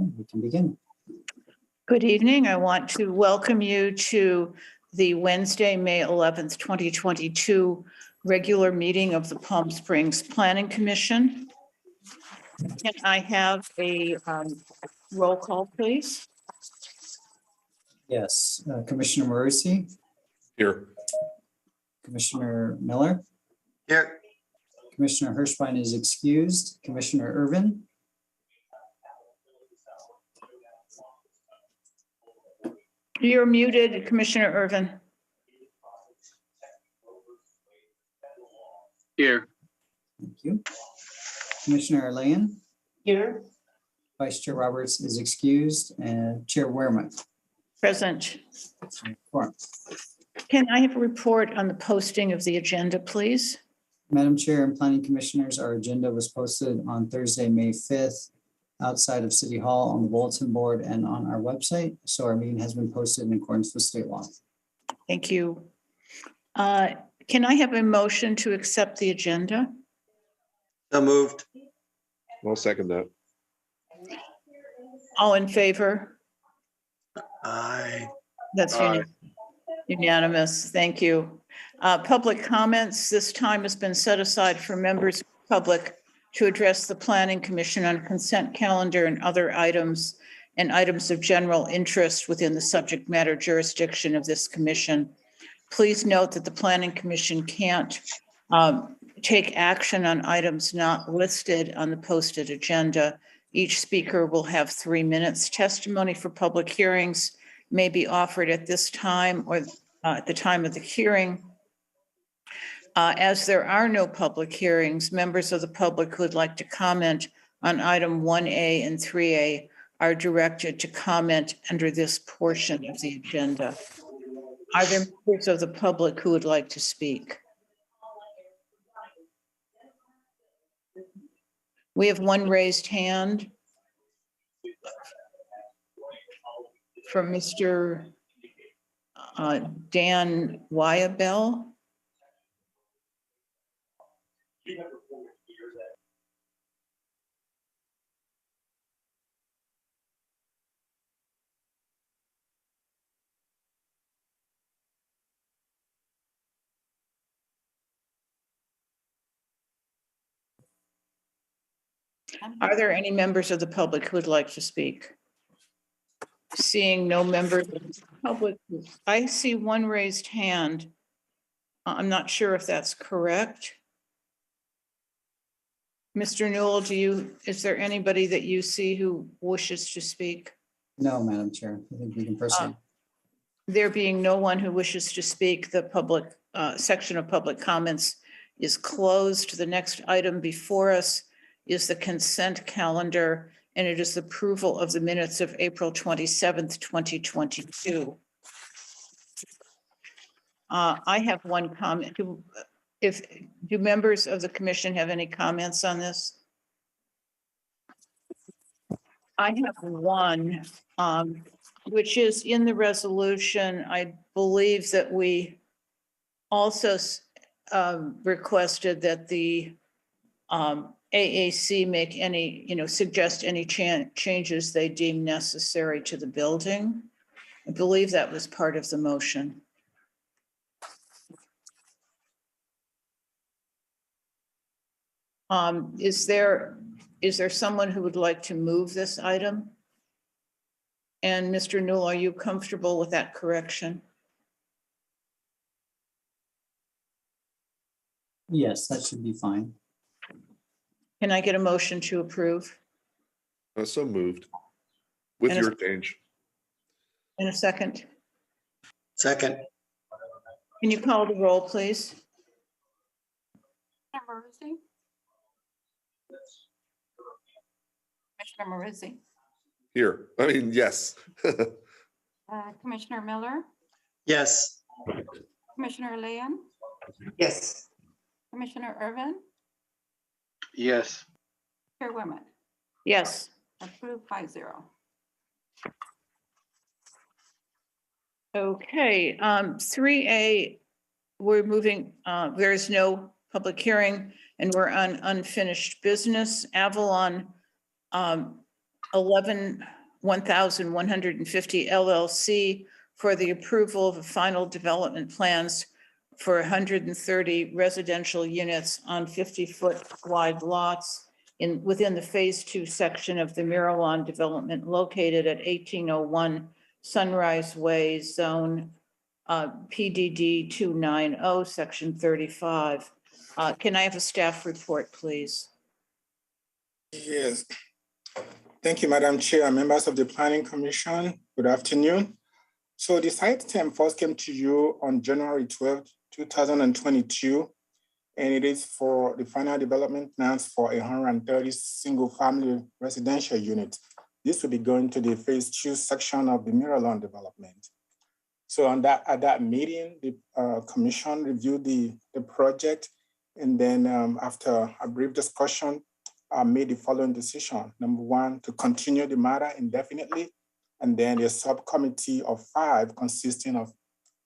We can begin. Good evening. I want to welcome you to the Wednesday, May 11th, 2022 regular meeting of the Palm Springs Planning Commission. Can I have a roll call, please? Yes, Commissioner Marusi. Here. Commissioner Miller. Here. Commissioner Hirschbein is excused. Commissioner Irvin. You're muted, Commissioner Irvin. Here. Thank you. Commissioner Layan. Here. Vice Chair Roberts is excused and Chair Wehrmuth. Present. Quorum. Can I have a report on the posting of the agenda, please? Madam Chair and Planning Commissioners, our agenda was posted on Thursday, May 5th, outside of City Hall on the bulletin board and on our website. So our meeting has been posted in accordance with state law. Thank you. Can I have a motion to accept the agenda? So moved. I'll second that. All in favor? Aye. That's Aye. unanimous. Thank you. Public comments. This time has been set aside for members of the public to address the Planning Commission on consent calendar and other items and items of general interest within the subject matter jurisdiction of this commission. Please note that the Planning Commission can't take action on items not listed on the posted agenda. Each speaker will have 3 minutes. Testimony for public hearings may be offered at this time or at the time of the hearing. As there are no public hearings, members of the public who would like to comment on item 1A and 3A are directed to comment under this portion of the agenda. Are there members of the public who would like to speak? We have one raised hand from Mr. Dan Wyabell. Are there any members of the public who would like to speak? Seeing no members of the public, I see one raised hand. I'm not sure if that's correct. Mr. Newell, is there anybody that you see who wishes to speak? No, Madam Chair. I think we can proceed. There being no one who wishes to speak, the public section of public comments is closed. The next item before us is the consent calendar, and it is approval of the minutes of April 27th, 2022. I have one comment. Do members of the commission have any comments on this? I have one, which is in the resolution. I believe that we also requested that the AAC make any, suggest any changes they deem necessary to the building. I believe that was part of the motion. Is there someone who would like to move this item? And Mr. Newell, are you comfortable with that correction? Yes, that should be fine. Can I get a motion to approve? So moved. With And your change. In a second. Second. Can you call the roll, please? Commissioner Marusi. Here. Yes. Commissioner Miller, Yes. Commissioner Layan, Yes. Commissioner Irvin, Yes. Chair Women. Yes. Approved 5-0. Okay, 3A, we're moving, there is no public hearing and we're on unfinished business. Avalon 1150 LLC for the approval of the final development plans for 130 residential units on 50-foot wide lots within the Phase 2 section of the Miralon development located at 1801 Sunrise Way, Zone PDD 290, Section 35. Can I have a staff report, please? Yes. Thank you, Madam Chair and members of the Planning Commission. Good afternoon. So the site term first came to you on January 12th, 2022, and it is for the final development plans for 130 single-family residential units. This will be going to the Phase 2 section of the Miralon development. So at that meeting, the commission reviewed the project, and then after a brief discussion, made the following decision. Number one, to continue the matter indefinitely, and then a subcommittee of 5 consisting of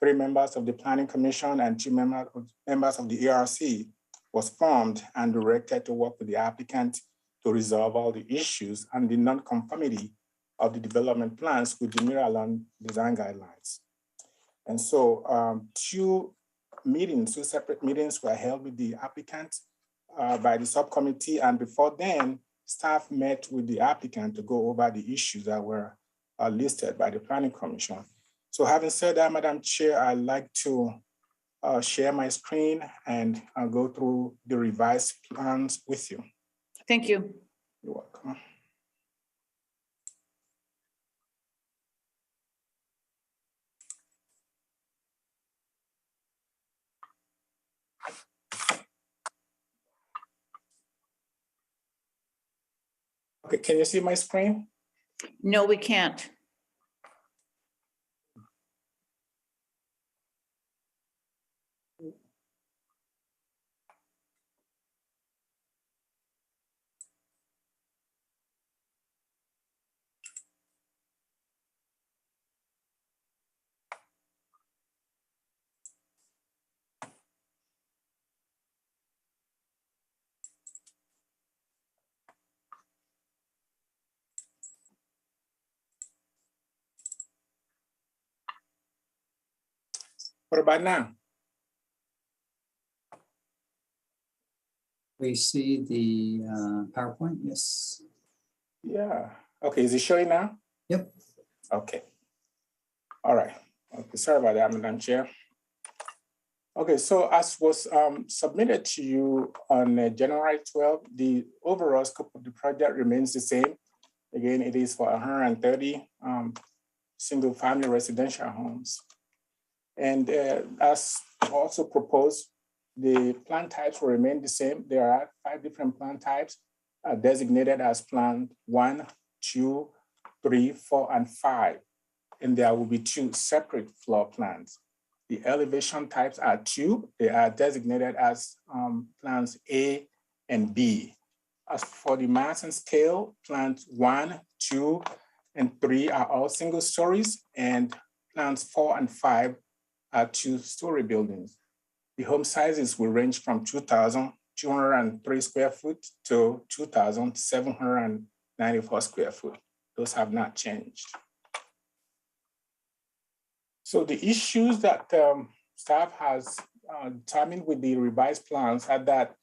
3 members of the Planning Commission and 2 members of the ARC was formed and directed to work with the applicant to resolve all the issues and the non-conformity of the development plans with the Miralon design guidelines. And so 2 separate meetings were held with the applicant by the subcommittee, and before then, staff met with the applicant to go over the issues that were listed by the Planning Commission. So having said that, Madam Chair, I'd like to share my screen and go through the revised plans with you. Thank you. You're welcome. Okay, can you see my screen? No, we can't. What about now? We see the PowerPoint, yes. Yeah. Okay, is it showing now? Yep. Okay. All right. Okay, sorry about that, Madam Chair. Okay, so as was submitted to you on January 12th, the overall scope of the project remains the same. Again, it is for 130 single-family residential homes. And as also proposed, the plant types will remain the same. There are 5 different plant types designated as plant 1, 2, 3, 4, and 5. And there will be 2 separate floor plans. The elevation types are 2. They are designated as plants A and B. As for the mass and scale, plants 1, 2, and 3 are all single stories, and plants 4 and 5 are 2-story buildings. The home sizes will range from 2,203 square foot to 2,794 square foot. Those have not changed. So the issues that staff has determined with the revised plans are that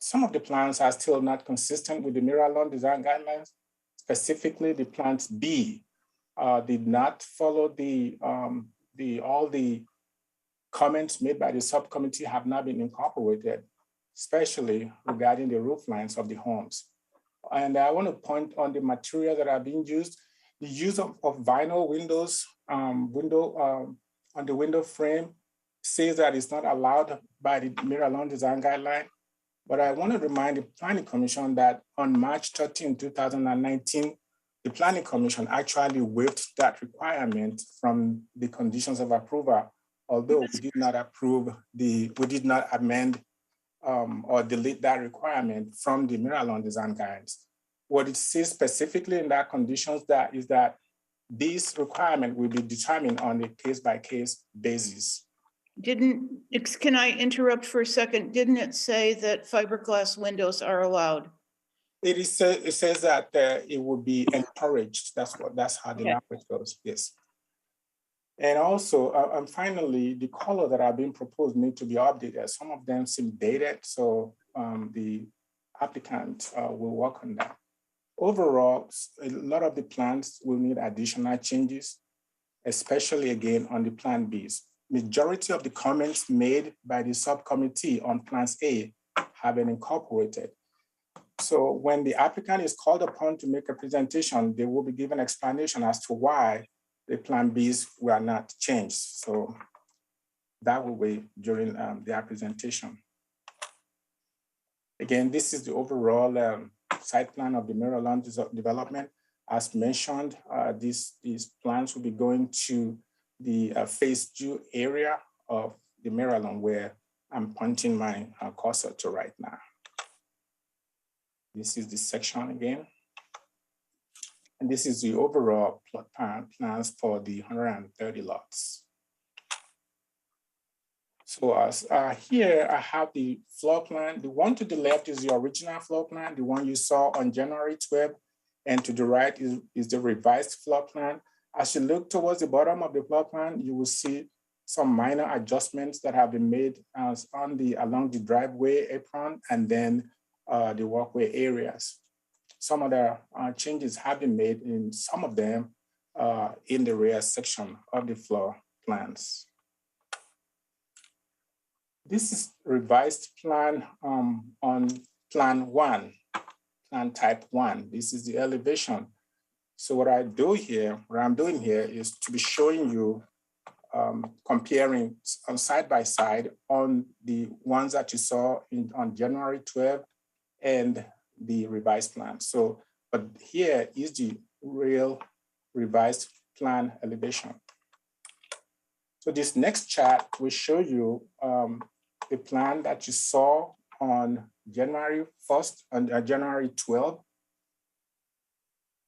some of the plans are still not consistent with the Miralon design guidelines. Specifically, the plants B did not follow all the comments made by the subcommittee have not been incorporated, especially regarding the roof lines of the homes. And I want to point on the materials that are being used. The use of vinyl windows, on the window frame says that it's not allowed by the Miralon design guideline. But I want to remind the Planning Commission that on March 13, 2019, the Planning Commission actually waived that requirement from the conditions of approval, although we did not amend or delete that requirement from the Miralon design guides. What it says specifically in that conditions is that this requirement will be determined on a case-by-case basis. Can I interrupt for a second? Didn't it say that fiberglass windows are allowed? It says that it will be encouraged. That's how the Okay. language goes. Yes. And also, and finally, the color that are being proposed need to be updated. Some of them seem dated, so the applicant will work on that. Overall, a lot of the plans will need additional changes, especially again on the Plan Bs. Majority of the comments made by the subcommittee on Plans A have been incorporated. So when the applicant is called upon to make a presentation, they will be given explanation as to why the Plan Bs were not changed. So that will be during their presentation. Again, this is the overall site plan of the Maryland development. As mentioned, these plans will be going to the phase 2 area of the Maryland where I'm pointing my cursor to right now. This is the section again. And this is the overall plot plans for the 130 lots. So as here, I have the floor plan. The one to the left is the original floor plan, the one you saw on January 12th, and to the right is the revised floor plan. As you look towards the bottom of the floor plan, you will see some minor adjustments that have been made along the driveway apron and then the walkway areas. Some of the changes have been made in some of them in the rear section of the floor plans. This is revised plan on plan 1, plan type 1. This is the elevation. So what I'm doing here is to be showing you comparing side by side on the ones that you saw on January 12th and the revised plan. So, but here is the real revised plan elevation. So this next chart will show you the plan that you saw on January 1st and January 12th.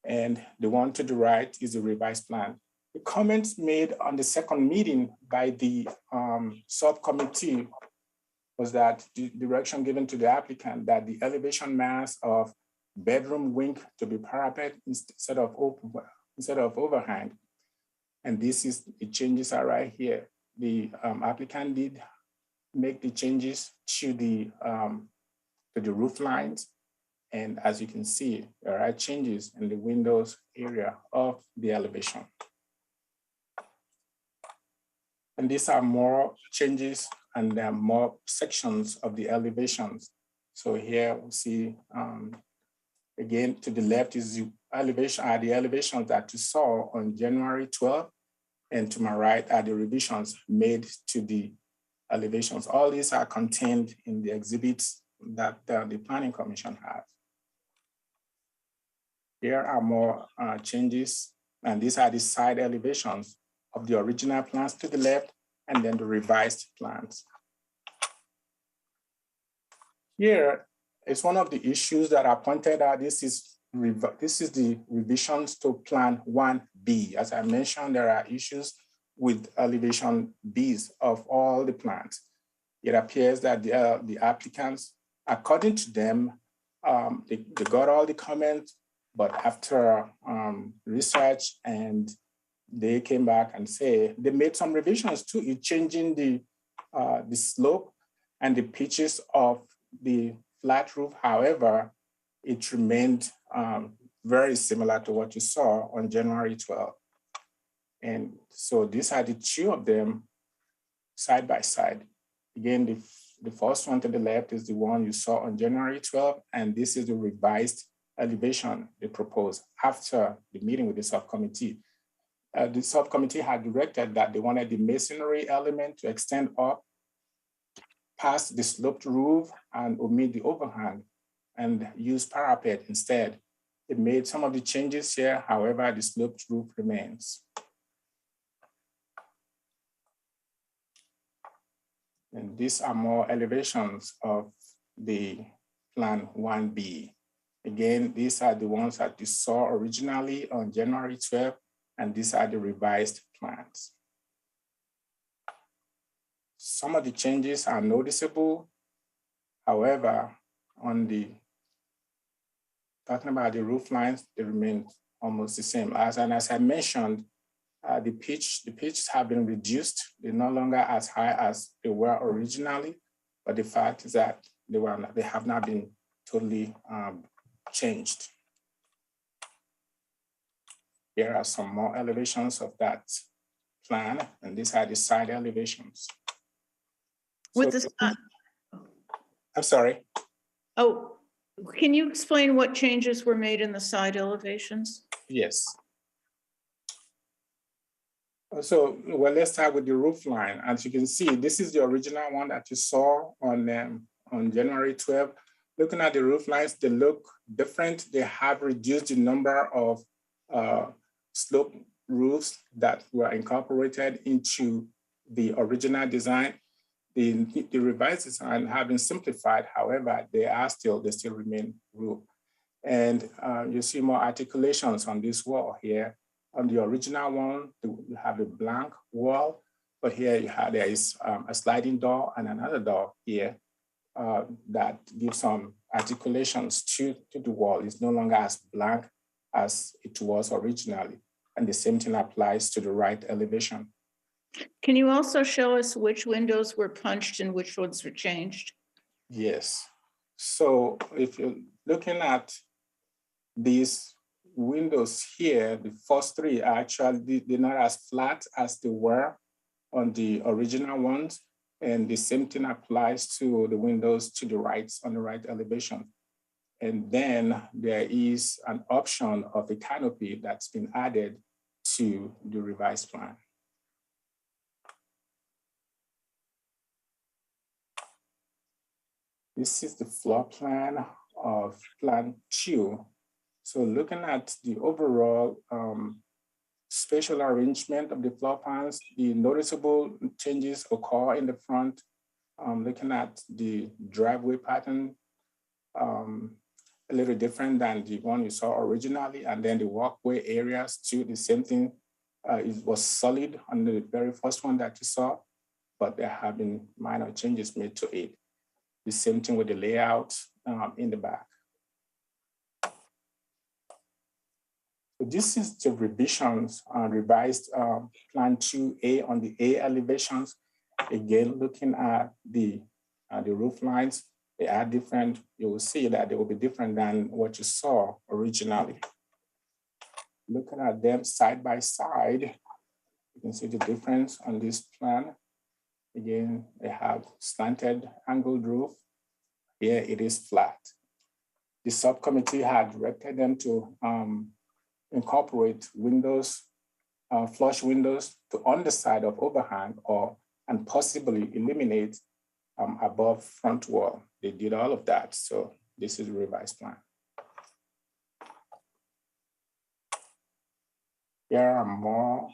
And the one to the right is the revised plan. The comments made on the second meeting by the subcommittee was that the direction given to the applicant that the elevation mass of bedroom wing to be parapet instead of overhang. And this is the changes are right here. The applicant did make the changes to the roof lines. And as you can see, there are changes in the windows area of the elevation. And these are more changes and there are more sections of the elevations. So here we see, again, to the left is the elevations that you saw on January 12th. And to my right are the revisions made to the elevations. All these are contained in the exhibits that the Planning Commission has. Here are more changes, and these are the side elevations of the original plans to the left, and then the revised plans. Here is one of the issues that I pointed out. This is the revisions to Plan 1B. As I mentioned, there are issues with elevation Bs of all the plans. It appears that the applicants, according to them, they got all the comments, but after research and they came back and say they made some revisions to it, changing the slope and the pitches of the flat roof. However, it remained very similar to what you saw on January 12th. And so these are the two of them side by side. Again, the first one to the left is the one you saw on January 12th, and this is the revised elevation they proposed after the meeting with the subcommittee. The subcommittee had directed that they wanted the masonry element to extend up past the sloped roof and omit the overhang and use parapet instead. It made some of the changes here, however, the sloped roof remains. And these are more elevations of the Plan 1B. Again, these are the ones that you saw originally on January 12th, and these are the revised plans. Some of the changes are noticeable. However, on the talking about the roof lines, they remain almost the same. As I mentioned, the pitches have been reduced. They're no longer as high as they were originally, but the fact is that they have not been totally changed. Here are some more elevations of that plan, and these are the side elevations. With So- this, I'm sorry. oh, can you explain what changes were made in the side elevations? Yes. So, well, let's start with the roof line. As you can see, this is the original one that you saw on January 12th. Looking at the roof lines, they look different. They have reduced the number of slope roofs that were incorporated into the original design. The revised design have been simplified. However, they still remain roof. And you see more articulations on this wall here. On the original one, you have a blank wall, but here there is a sliding door and another door here that gives some articulations to the wall. It's no longer as blank as it was originally. And the same thing applies to the right elevation. Can you also show us which windows were punched and which ones were changed? Yes. So if you're looking at these windows here, the first three are actually, they're not as flat as they were on the original ones. And the same thing applies to the windows to the right, on the right elevation. And then there is an option of a canopy that's been added to the revised plan. This is the floor plan of Plan 2. So looking at the overall spatial arrangement of the floor plans, the noticeable changes occur in the front. Looking at the driveway pattern, a little different than the one you saw originally, and then the walkway areas too, the same thing. It was solid on the very first one that you saw, but there have been minor changes made to it. The same thing with the layout in the back. So this is the revisions, revised Plan 2A on the A elevations. Again, looking at the roof lines, they are different. You will see that they will be different than what you saw originally. Looking at them side by side, you can see the difference on this plan. Again, they have slanted angled roof. Here it is flat. The subcommittee had directed them to incorporate windows, flush windows to underside of overhang and possibly eliminate above front wall. They did all of that. So this is a revised plan. Here are more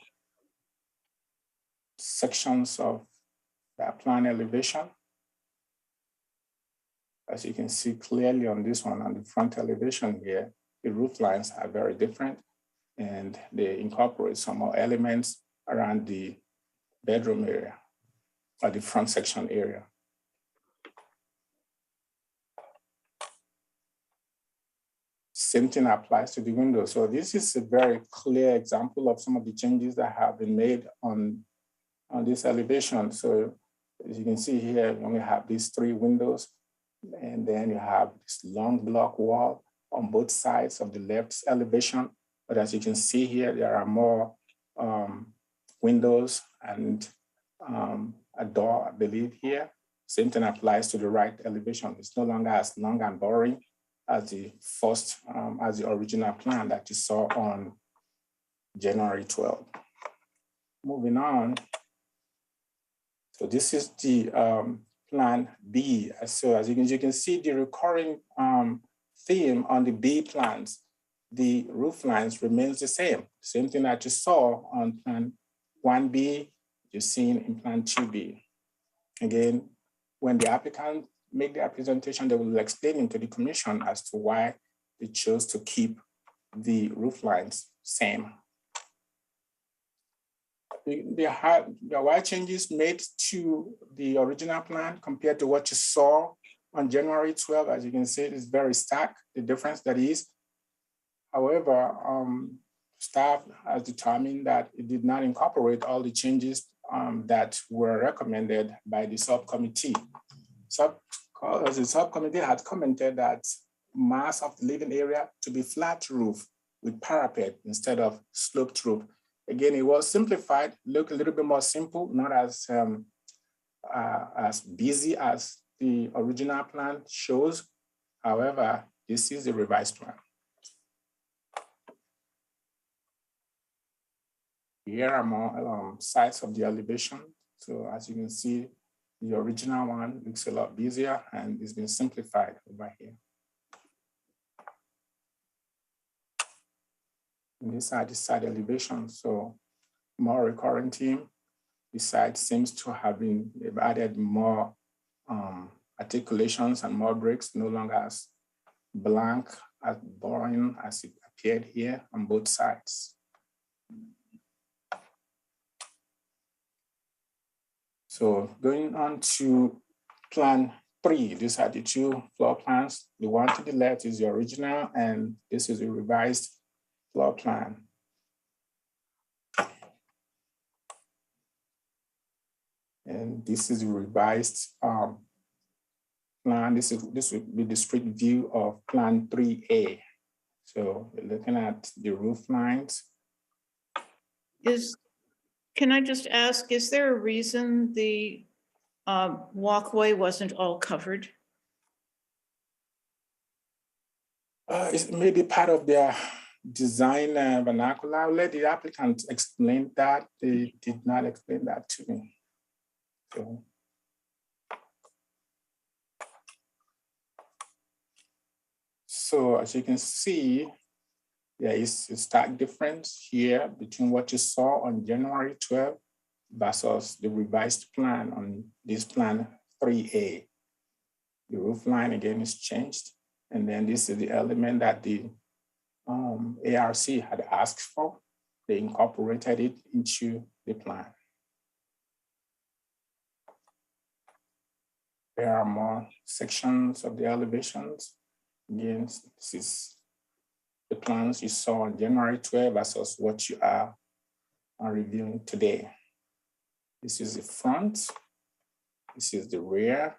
sections of that plan elevation. As you can see clearly on this one, on the front elevation here, the roof lines are very different and they incorporate some more elements around the bedroom area or the front section area. Same thing applies to the window. So this is a very clear example of some of the changes that have been made on this elevation. So as you can see here, you only have these three windows, and then you have this long block wall on both sides of the left elevation. But as you can see here, there are more windows and a door, I believe here. Same thing applies to the right elevation. It's no longer as long and boring as the first, as the original plan that you saw on January 12th. Moving on. So this is the plan B. So as you can see, the recurring theme on the B plans, the roof lines remains the same. Same thing that you saw on plan 1B, you're seeing in plan 2B. Again, when the applicant make their presentation, they will explain to the commission as to why they chose to keep the roof lines same. There were changes made to the original plan compared to what you saw on January 12th. As you can see, it is very stark, the difference that is. However, staff has determined that it did not incorporate all the changes that were recommended by the subcommittee. The subcommittee had commented that mass of the living area to be flat roof with parapet instead of sloped roof. Again, it was simplified, look a little bit more simple, not as busy as the original plan shows. However, this is the revised plan. Here are more sides of the elevation. So as you can see, the original one looks a lot busier and it's been simplified over here. And these are the side elevations. So more recurrent theme. The side seems to have been added more articulations and more bricks, no longer as blank, as boring as it appeared here on both sides. So going on to plan 3, these are the 2 floor plans. The one to the left is the original, and this is a revised floor plan. And this is a revised plan. This would be the street view of plan 3A. So we're looking at the roof lines. Can I just ask, is there a reason the walkway wasn't all covered? It may be part of their design vernacular. I'll let the applicant explain that. They did not explain that to me. So as you can see, there is a stark difference here between what you saw on January 12 versus the revised plan on this plan 3A. The roof line again is changed. And then this is the element that the ARC had asked for. They incorporated it into the plan. There are more sections of the elevations. Again, this is the plans you saw on January 12 versus what you are reviewing today. This is the front, this is the rear,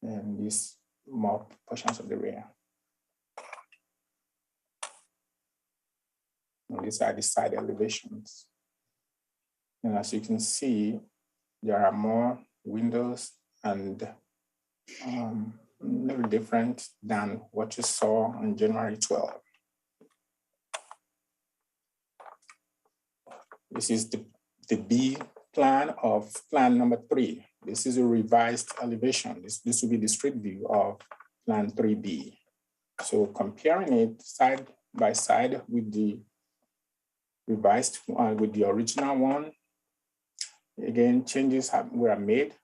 and these more portions of the rear. And these are the side elevations. And as you can see, there are more windows and a little different than what you saw on January 12. This is the B plan of plan number 3. This is a revised elevation. This will be the street view of plan 3B. So comparing it side by side with the revised one, with the original one, again, changes were made,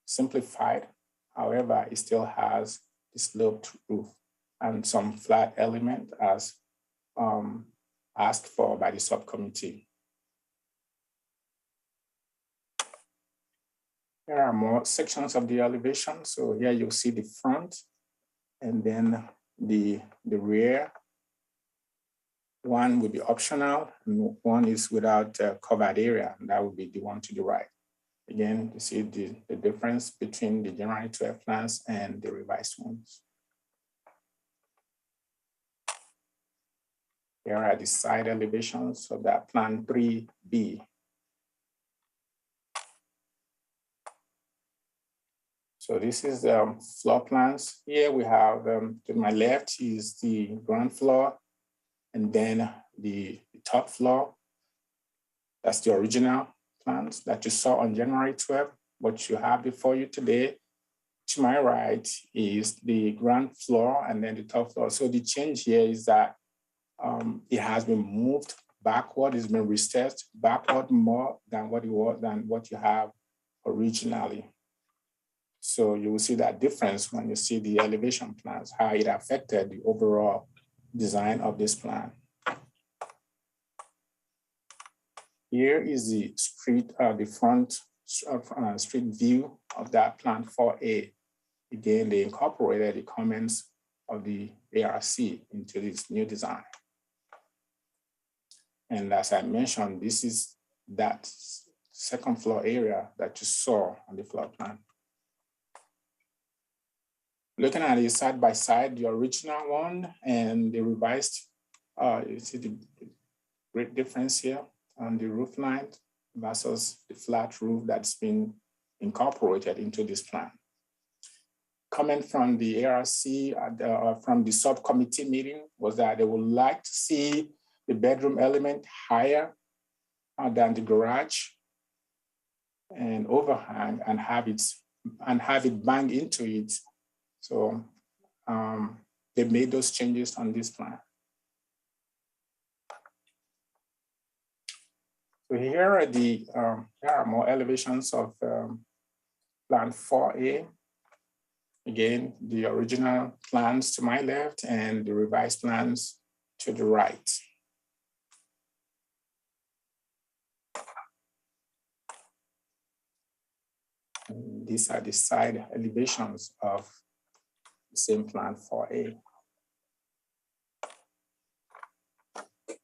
simplified. However, it still has the sloped roof and some flat element as asked for by the subcommittee. There are more sections of the elevation. So here you'll see the front and then the rear. One will be optional and one is without covered area. And that would be the one to the right. Again, you see the difference between the January 12 plans and the revised ones. Here are the side elevations of that plan 3B. So this is the floor plans. Here we have, to my left is the ground floor and then the top floor. That's the original plans that you saw on January 12. What you have before you today, to my right is the ground floor and then the top floor. So the change here is that it has been moved backward, it's been recessed backward more than what it was, than what you have originally. So you will see that difference when you see the elevation plans, how it affected the overall design of this plan. Here is the street, the front street view of that plan 4A. Again, they incorporated the comments of the ARC into this new design. And as I mentioned, this is that second floor area that you saw on the floor plan. Looking at it side by side, the original one and the revised, you see the great difference here on the roof line versus the flat roof that's been incorporated into this plan. Comment from the ARC, from the subcommittee meeting was that they would like to see the bedroom element higher than the garage and overhang and have it bang into it. So they made those changes on this plan. So here are more elevations of plan 4A. Again, the original plans to my left and the revised plans to the right. And these are the side elevations of the same plan 4A.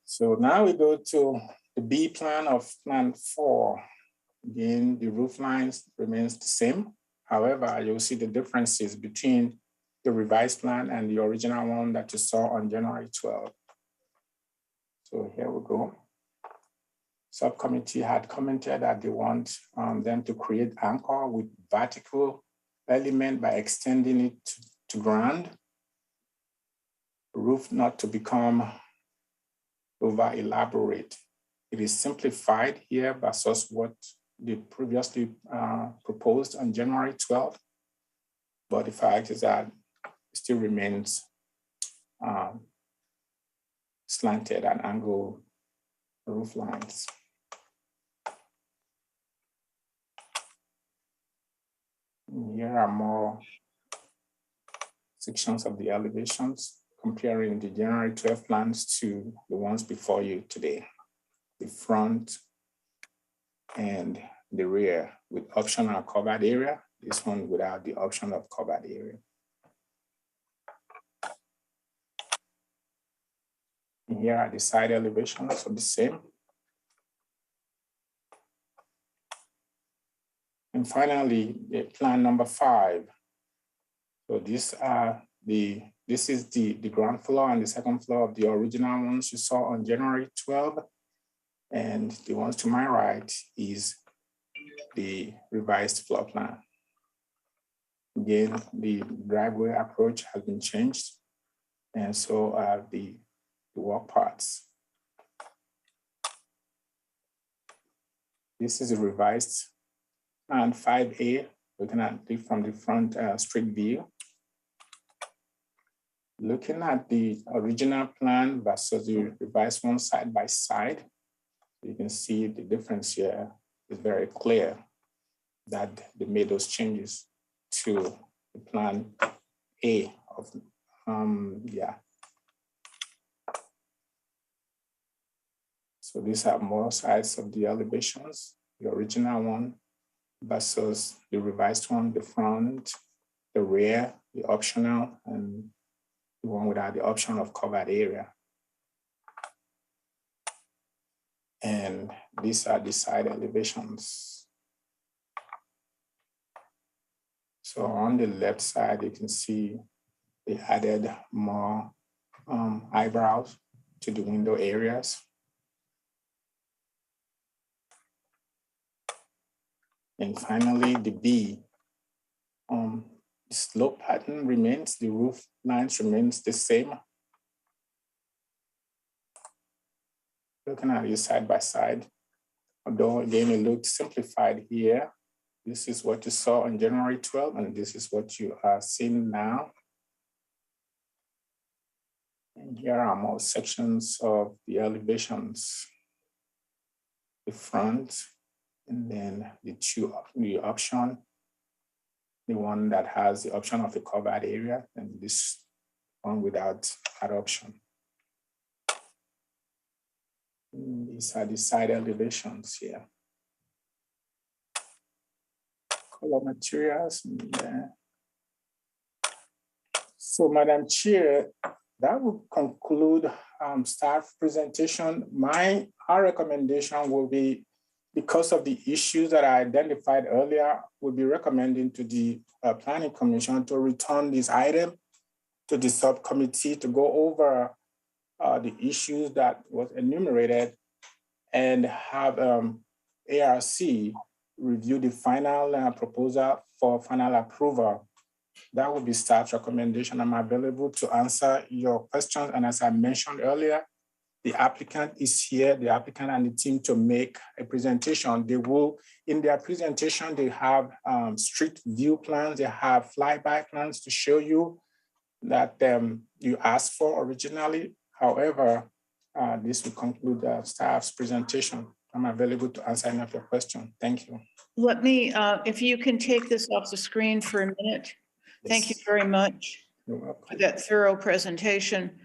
So now we go to the B plan of plan 4. Again, the roof lines remains the same. However, you'll see the differences between the revised plan and the original one that you saw on January 12. So here we go. Subcommittee had commented that they want them to create anchor with vertical element by extending it to ground. Roof not to become over elaborate. It is simplified here versus what they previously proposed on January 12th. But the fact is that it still remains slanted and angled roof lines. Here are more sections of the elevations comparing the January 12th plans to the ones before you today. The front and the rear with optional covered area. This one without the option of covered area. And here are the side elevations of the same. And finally, the plan number 5. So this is the ground floor and the second floor of the original ones you saw on January 12. And the ones to my right is the revised floor plan. Again, the driveway approach has been changed, and so are the walk parts. This is a revised plan 5A, looking at it from the front street view. Looking at the original plan versus the revised one side by side, you can see the difference here is very clear that they made those changes to the plan A of, So these are more sides of the elevations, the original one versus the revised one, the front, the rear, the optional, and the one without the option of covered area. And these are the side elevations. So on the left side, you can see they added more eyebrows to the window areas. And finally, the B, the slope pattern remains, the roof lines remains the same. Looking at it side by side, although again, it looks simplified here. This is what you saw on January 12th, and this is what you are seeing now. And here are more sections of the elevations. The front, and then the option, the one that has the option of a covered area, and this one without that option. And these are the side elevations here. Color materials, and So, Madam Chair, that will conclude staff presentation. Our recommendation will be, because of the issues that I identified earlier, we'll be recommending to the Planning Commission to return this item to the subcommittee to go over the issues that was enumerated and have ARC review the final proposal for final approval. That will be staff's recommendation. I'm available to answer your questions. And as I mentioned earlier, the applicant is here, the applicant and the team, to make a presentation. They will, in their presentation, they have street view plans, they have flyby plans to show you that you asked for originally. However, this will conclude the staff's presentation. I'm available to answer any of your questions. Thank you. Let me, if you can take this off the screen for a minute. Thank you Yes. very much You're welcome. for that thorough presentation.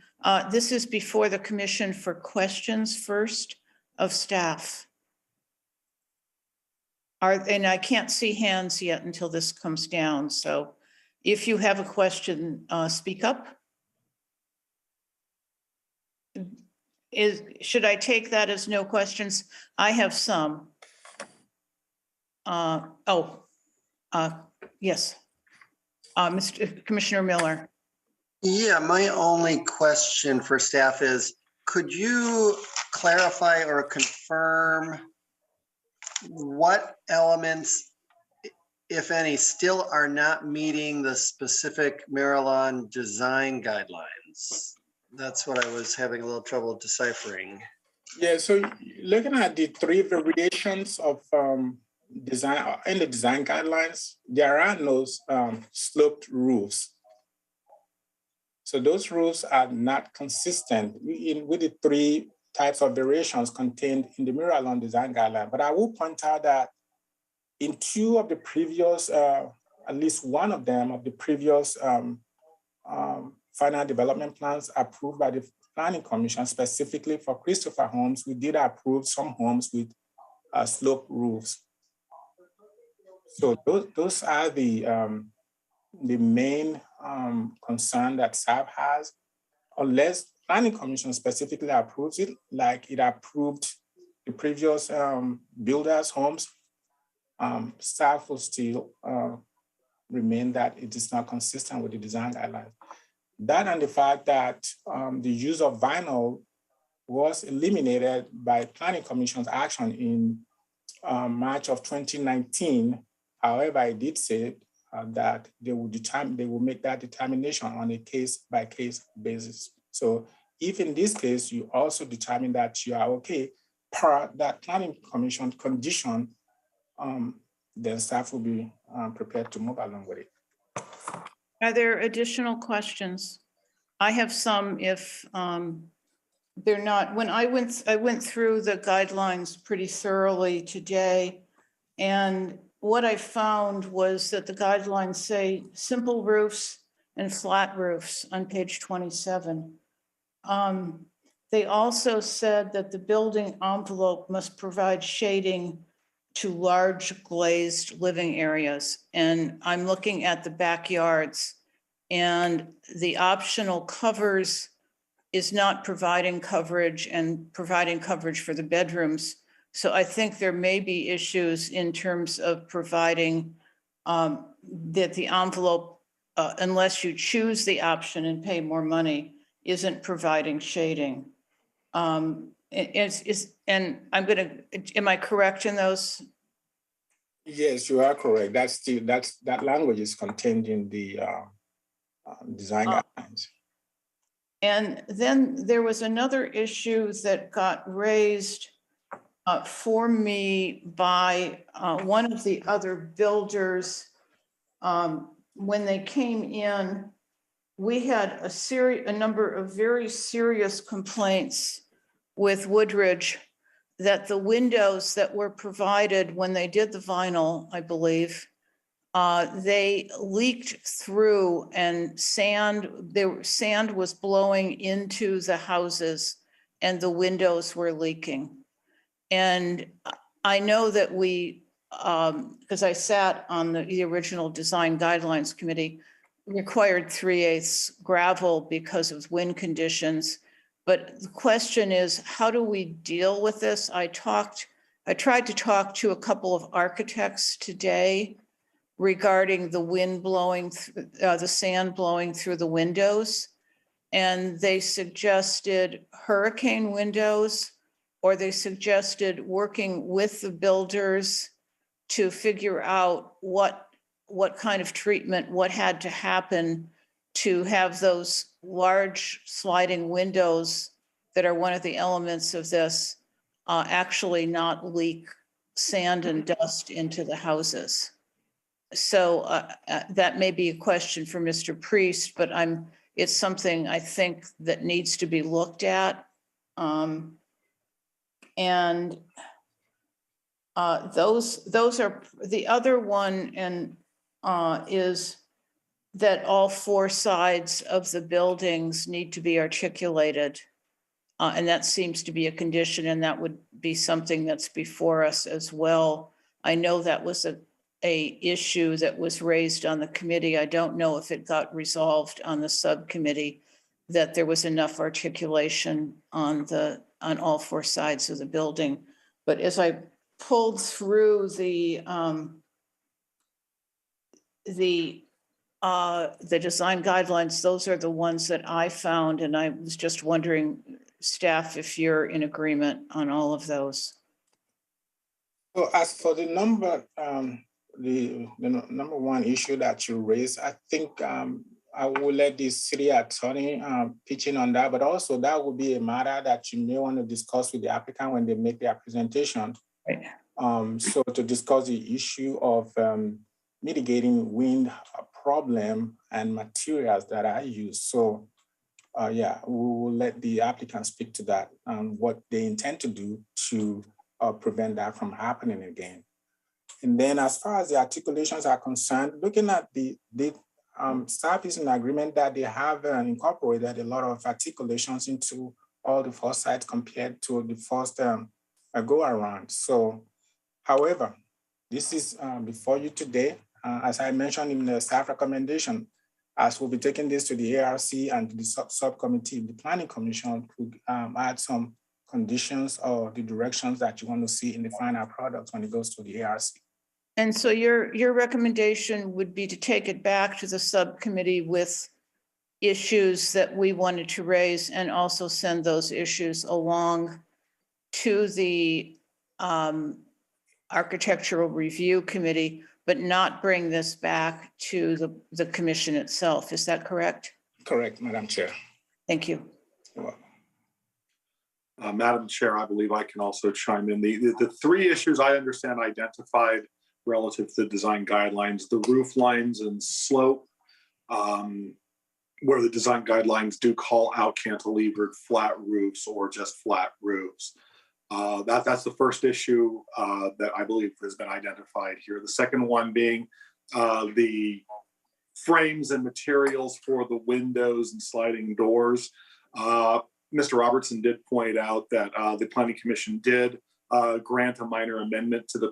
This is before the commission for questions first of staff. And I can't see hands yet until this comes down. So if you have a question, speak up. Should I take that as no questions? I have some. Yes. Mr. Commissioner Miller. Yeah, my only question for staff is, could you clarify or confirm what elements, if any, still are not meeting the specific Maryland design guidelines? That's what I was having a little trouble deciphering. Yeah, so looking at the three variations of design in the design guidelines, there are no sloped roofs. So those roofs are not consistent with the three types of variations contained in the Maryland design guideline. But I will point out that in two of the previous, at least one of them of the previous final development plans approved by the Planning Commission, specifically for Christopher homes, we did approve some homes with sloped roofs. So those are the main concern that staff has, unless Planning Commission specifically approves it, like it approved the previous builders' homes, staff will still remain that it is not consistent with the design guidelines. That and the fact that the use of vinyl was eliminated by Planning Commission's action in March of 2019. However, I did say that they will make that determination on a case-by-case basis. So if in this case, you also determine that you are okay per that Planning Commission condition, then staff will be prepared to move along with it. Are there additional questions? I have some if they're not. When I went through the guidelines pretty thoroughly today, and what I found was that the guidelines say simple roofs and flat roofs on page 27. They also said that the building envelope must provide shading to large glazed living areas. And I'm looking at the backyards, and the optional covers is not providing coverage and providing coverage for the bedrooms. So I think there may be issues in terms of providing that the envelope, unless you choose the option and pay more money, isn't providing shading. And am I correct in those? Yes, you are correct. That language is contained in the design guidelines. And then there was another issue that got raised for me by one of the other builders. When they came in, we had a number of very serious complaints with Woodridge that the windows that were provided when they did the vinyl, I believe, they leaked through, and sand was blowing into the houses and the windows were leaking. And I know that we, because I sat on the original design guidelines committee, required 3/8 gravel because of wind conditions. But the question is, how do we deal with this? I tried to talk to a couple of architects today regarding the wind blowing, the sand blowing through the windows. And they suggested hurricane windows, or they suggested working with the builders to figure out what kind of treatment, what had to happen to have those large sliding windows that are one of the elements of this actually not leak sand and dust into the houses. So that may be a question for Mr. Priest, but it's something I think that needs to be looked at. And those are the other one, and is that all four sides of the buildings need to be articulated. And that seems to be a condition, and that would be something that's before us as well. I know that was a issue that was raised on the committee. I don't know if it got resolved on the subcommittee, that there was enough articulation on all four sides of the building. But as I pulled through the design guidelines, those are the ones that I found, and I was just wondering, staff, if you're in agreement on all of those. So as for the number, the number one issue that you raised, I think I will let the city attorney pitch in on that, but also that will be a matter that you may want to discuss with the applicant when they make their presentation. Right. So to discuss the issue of mitigating wind problem and materials that are used. So yeah, we will let the applicant speak to that and what they intend to do to prevent that from happening again. And then as far as the articulations are concerned, looking at the staff is in agreement that they have incorporated a lot of articulations into all the four sites compared to the first go around. So, however, this is before you today, as I mentioned in the staff recommendation, as we'll be taking this to the ARC and to the subcommittee, the Planning Commission could add some conditions or the directions that you want to see in the final product when it goes to the ARC. And so your recommendation would be to take it back to the subcommittee with issues that we wanted to raise, and also send those issues along to the Architectural Review Committee, but not bring this back to the commission itself. Is that correct? Correct, Madam Chair. Thank you. You're welcome. Madam Chair, I believe I can also chime in. The three issues I understand identified relative to the design guidelines, the roof lines and slope, where the design guidelines do call out cantilevered flat roofs or just flat roofs. That's the first issue that I believe has been identified here. The second one being the frames and materials for the windows and sliding doors. Mr. Robertson did point out that the Planning Commission did grant a minor amendment to the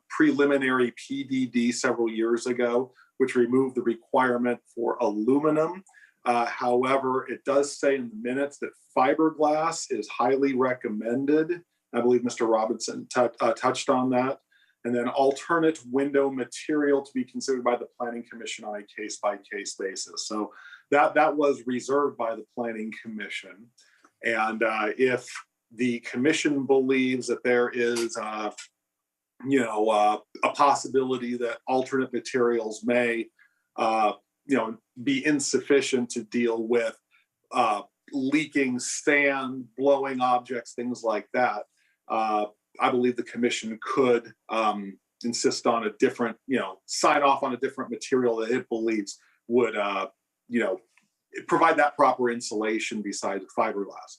preliminary PDD several years ago, which removed the requirement for aluminum. However, it does say in the minutes that fiberglass is highly recommended. I believe Mr. Robertson touched on that. And then alternate window material to be considered by the Planning Commission on a case-by-case basis. So that was reserved by the Planning Commission. And if the commission believes that there is, a possibility that alternate materials may, be insufficient to deal with leaking sand, blowing objects, things like that, I believe the commission could insist on a different, sign off on a different material that it believes would, provide that proper insulation besides fiberglass.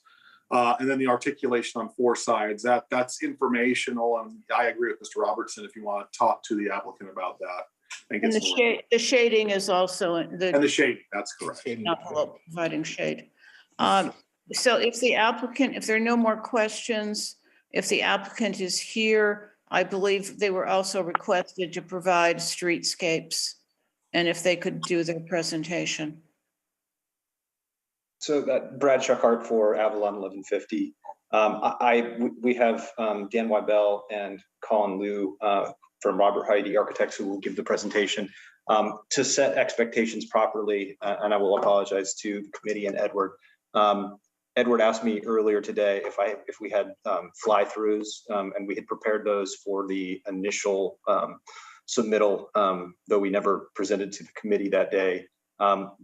And then the articulation on four sides, that's informational. And I agree with Mr. Robertson if you want to talk to the applicant about that. And the shading is also and the shading, that's correct. Envelope providing shade. So if there are no more questions, if the applicant is here, I believe they were also requested to provide streetscapes and if they could do their presentation. So that Brad Shuckhart for Avalon 1150. We have Dan Wybell and Colin Liu from Robert Heidi Architects who will give the presentation. To set expectations properly, and I will apologize to the committee and Edward. Edward asked me earlier today if we had fly-throughs, and we had prepared those for the initial submittal, though we never presented to the committee that day.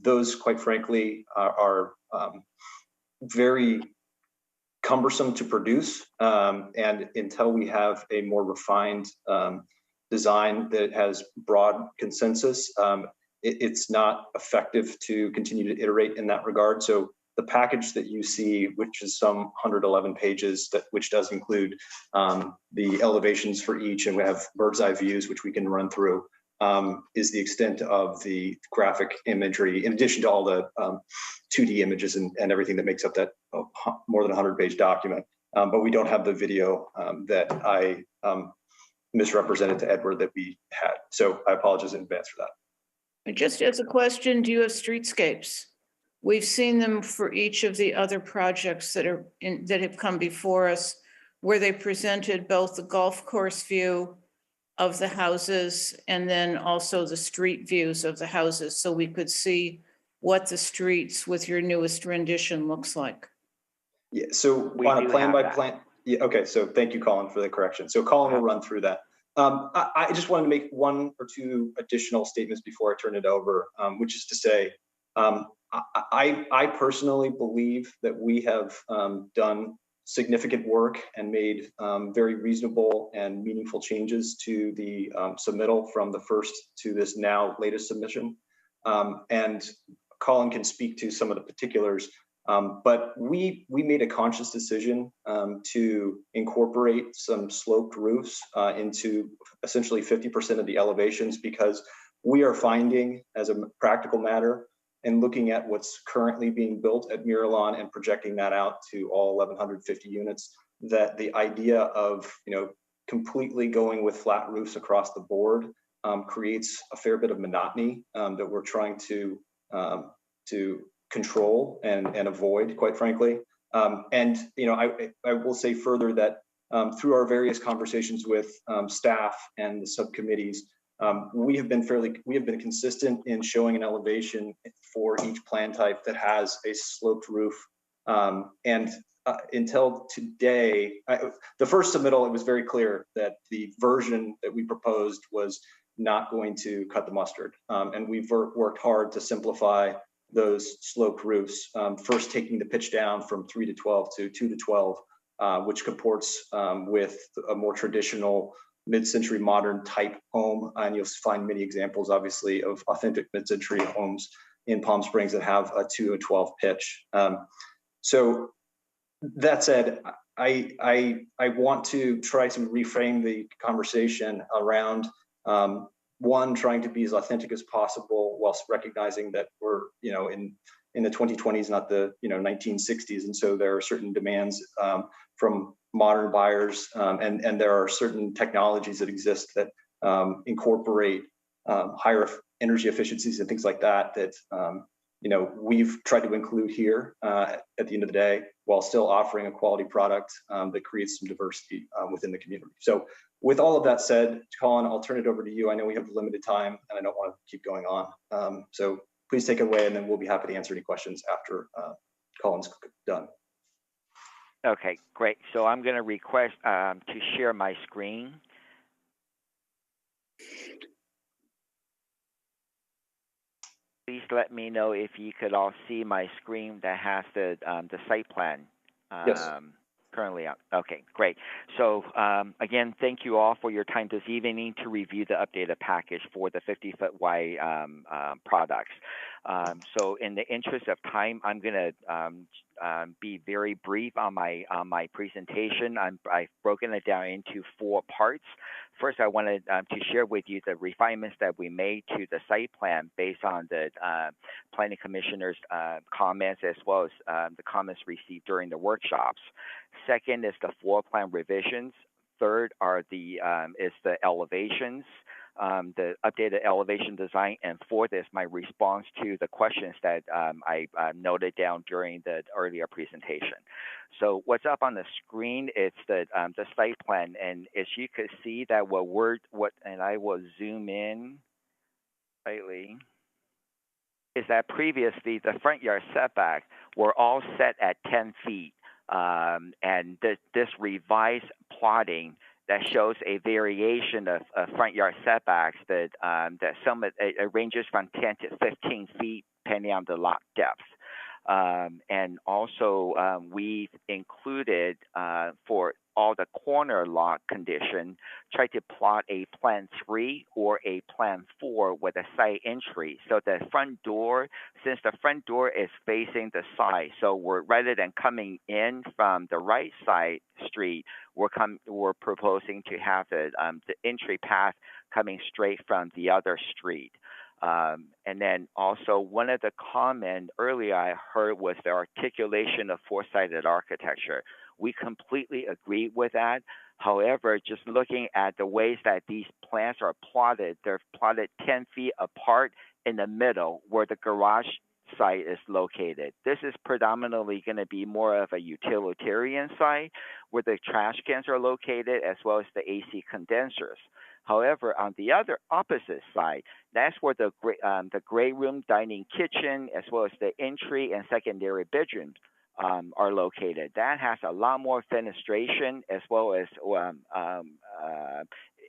Those, quite frankly, are very cumbersome to produce, and until we have a more refined design that has broad consensus, it's not effective to continue to iterate in that regard. So the package that you see, which is some 111 pages, which does include the elevations for each, and we have bird's eye views, which we can run through, is the extent of the graphic imagery, in addition to all the 2D images and everything that makes up that more than 100-page document. But we don't have the video that I misrepresented to Edward that we had. So I apologize in advance for that. Just as a question, do you have streetscapes? We've seen them for each of the other projects that have come before us, where they presented both the golf course view of the houses and then also the street views of the houses, so we could see what the streets with your newest rendition looks like. Yeah, so on a plan by plan. Yeah, okay, so thank you, Colin, for the correction. So Colin will run through that. I just wanted to make one or two additional statements before I turn it over, which is to say, I personally believe that we have done significant work and made very reasonable and meaningful changes to the submittal from the first to this now latest submission. And Colin can speak to some of the particulars, but we made a conscious decision to incorporate some sloped roofs into essentially 50% of the elevations, because we are finding, as a practical matter, and looking at what's currently being built at Miralon and projecting that out to all 1,150 units, that the idea of completely going with flat roofs across the board creates a fair bit of monotony that we're trying to control and avoid, quite frankly. And I will say further that through our various conversations with staff and the subcommittees, we have been consistent in showing an elevation for each plan type that has a sloped roof. And until today, the first submittal, it was very clear that the version that we proposed was not going to cut the mustard. And we've worked hard to simplify those sloped roofs, first taking the pitch down from 3 to 12 to 2 to 12, which comports with a more traditional mid-century modern type home. And you'll find many examples, obviously, of authentic mid-century homes in Palm Springs that have a 2 and 12 pitch. So that said, I want to try to reframe the conversation around one, trying to be as authentic as possible, whilst recognizing that we're in the 2020s, not the 1960s, and so there are certain demands from modern buyers, and there are certain technologies that exist that incorporate higher energy efficiencies and things like that we've tried to include here at the end of the day, while still offering a quality product that creates some diversity within the community. So with all of that said, Colin, I'll turn it over to you. I know we have limited time and I don't want to keep going on. So please take it away, and then we'll be happy to answer any questions after Colin's done. Okay, great. So I'm going to request to share my screen. Please let me know if you could all see my screen that has the site plan Yes. currently out. Okay, great. So again, thank you all for your time this evening to review the updated package for the 50-foot wide products. So in the interest of time, I'm going to be very brief on my presentation. I've broken it down into 4 parts. First, I wanted to share with you the refinements that we made to the site plan based on the planning commissioner's comments, as well as the comments received during the workshops. Second is the floor plan revisions. Third are is the elevations. the updated elevation design, and fourth is my response to the questions that I noted down during the earlier presentation. So what's up on the screen? It's the site plan, and as you could see that and I will zoom in slightly, is that previously the front yard setback were all set at 10 feet. And this revised plotting that shows a variation of front yard setbacks that it ranges from 10 to 15 feet depending on the lot depth. And also we've included for all the corner lot condition, try to plot a plan 3 or a plan 4 with a side entry. So the front door, since the front door is facing the side, so rather than coming in from the right side street, we're proposing to have the entry path coming straight from the other street. And then also one of the comments earlier I heard was the articulation of four-sided architecture. We completely agree with that. However, just looking at the ways that these plans are plotted, they're plotted 10 feet apart in the middle where the garage site is located. This is predominantly going to be more of a utilitarian site where the trash cans are located as well as the AC condensers. However, on the opposite side, that's where the gray room, dining, kitchen, as well as the entry and secondary bedrooms are located. That has a lot more fenestration as well as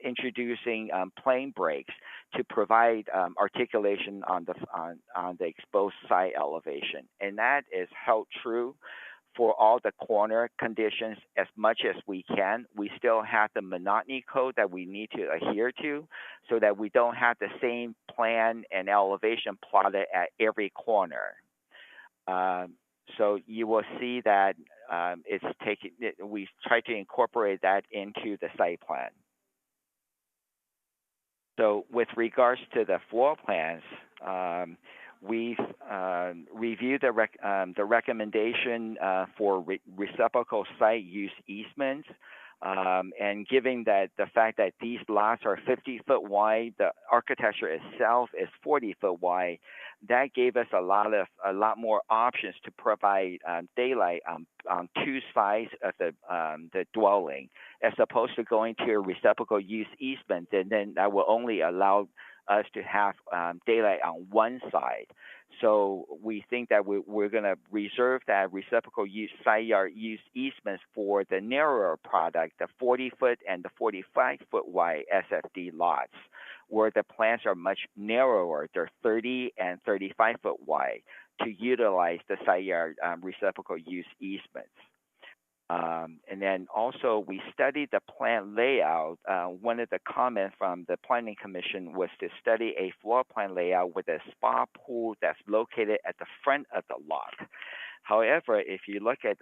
introducing plane breaks to provide articulation on the exposed side elevation, and that is held true for all the corner conditions as much as we can. We still have the monotony code that we need to adhere to so that we don't have the same plan and elevation plotted at every corner. So you will see that we try to incorporate that into the site plan. So with regards to the floor plans, we've reviewed the recommendation for reciprocal site use easements, and given that the fact that these lots are 50-foot wide, the architecture itself is 40-foot wide, that gave us a lot more options to provide daylight on two sides of the dwelling, as opposed to going to a reciprocal use easement. And then that will only allow us to have daylight on one side. So we think that we're going to reserve that reciprocal use side yard use easements for the narrower product, the 40-foot and the 45-foot wide SFD lots, where the plans are much narrower. They're 30 and 35-foot wide to utilize the side yard reciprocal use easements. And then also we studied the plan layout. One of the comments from the Planning Commission was to study a floor plan layout with a spa pool that's located at the front of the lot. However, if you look at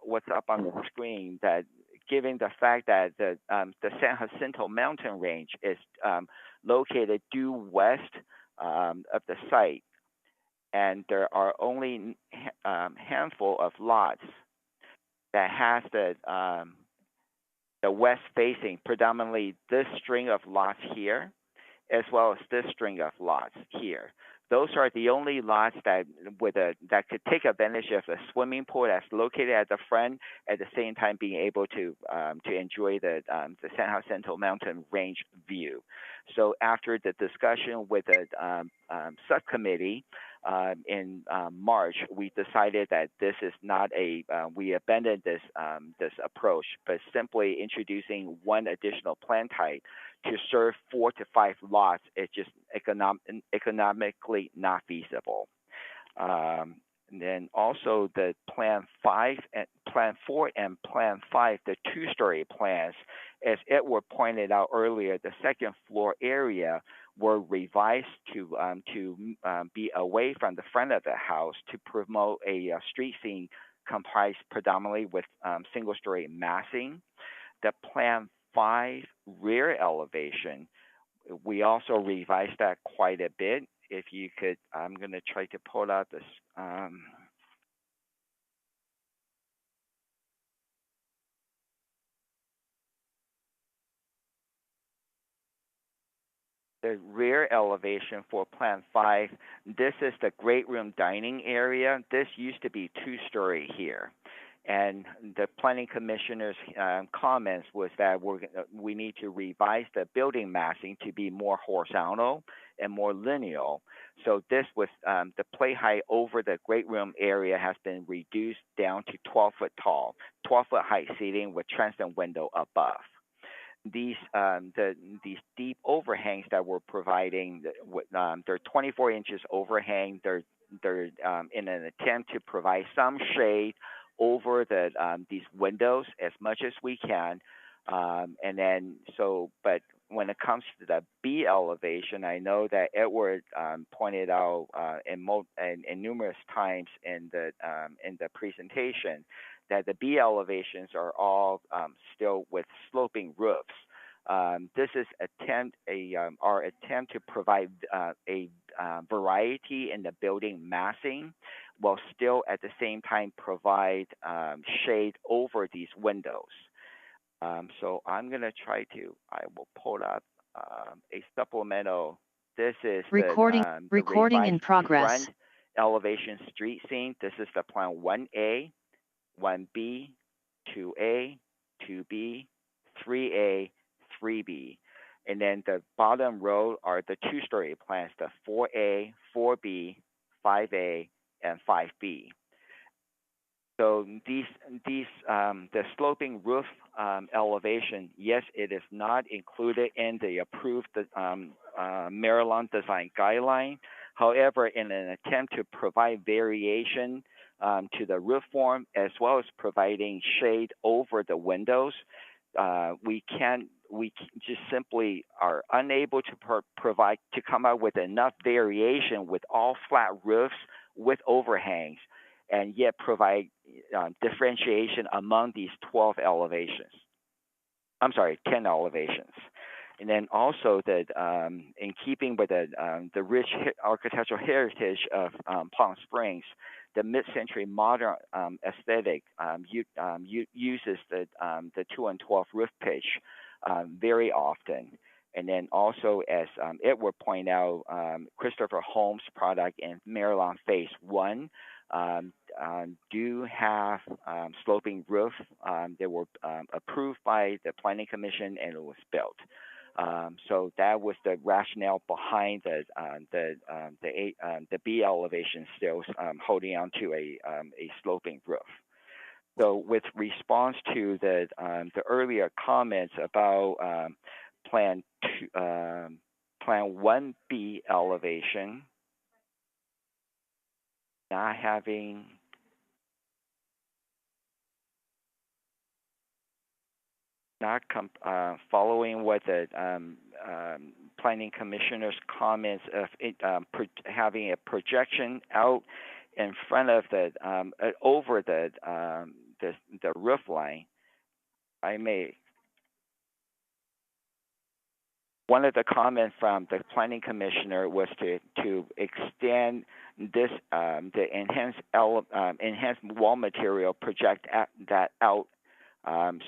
what's up on the screen, that given the fact that the San Jacinto mountain range is located due west of the site, and there are only a handful of lots that has the west facing, predominantly this string of lots here, as well as this string of lots here. Those are the only lots that could take advantage of the swimming pool that's located at the front, at the same time being able to enjoy the San Jacinto mountain range view. So after the discussion with the subcommittee in March, we decided that this is not we abandoned this approach, but simply introducing one additional plan type to serve 4 to 5 lots is just economically not feasible. And then also the Plan 4 and Plan 5, the two-story plans, as Edward pointed out earlier, the second floor area were revised to be away from the front of the house to promote a street scene comprised predominantly with single-story massing. The Plan 5 rear elevation, we also revised that quite a bit. If you could, I'm going to try to pull out this. the rear elevation for Plan 5, this is the great room dining area. This used to be two-story here. And the planning commissioner's comments was that we need to revise the building massing to be more horizontal and more linear. So this was the play height over the great room area has been reduced down to 12 foot tall, 12-foot height seating with transom window above. These these deep overhangs that we're providing, they're 24 inches overhang. They're in an attempt to provide some shade over these windows as much as we can, and then but when it comes to the B elevation, I know that Edward pointed out in numerous times in the presentation that the B elevations are all still with sloping roofs. This is our attempt to provide a variety in the building massing, while still at the same time provide shade over these windows. So I'm going to I will pull up a supplemental. This is recording in progress. Front elevation street scene. This is the plan 1A, 1B, 2A, 2B, 3A, 3B. And then the bottom row are the two-story plans, the 4A, 4B, 5A, and 5B. So the sloping roof elevation, yes, it is not included in the approved Maryland design guideline. However, in an attempt to provide variation to the roof form, as well as providing shade over the windows, we just simply are unable to come out with enough variation with all flat roofs with overhangs, and yet provide differentiation among these 12 elevations. I'm sorry, 10 elevations. And then also that in keeping with the rich architectural heritage of Palm Springs, the mid-century modern aesthetic uses the 2 and 12 roof pitch very often. And then also, as Edward pointed out, Christopher Holmes' product in Maryland Phase 1 do have sloping roof. They were approved by the Planning Commission, and it was built. So that was the rationale behind the B elevation still holding on to a sloping roof. So with response to the earlier comments about Plan 1B elevation not following what the planning commissioner's comments of having a projection out in front of over the roof line. One of the comments from the planning commissioner was to extend this the enhanced wall material, project that out,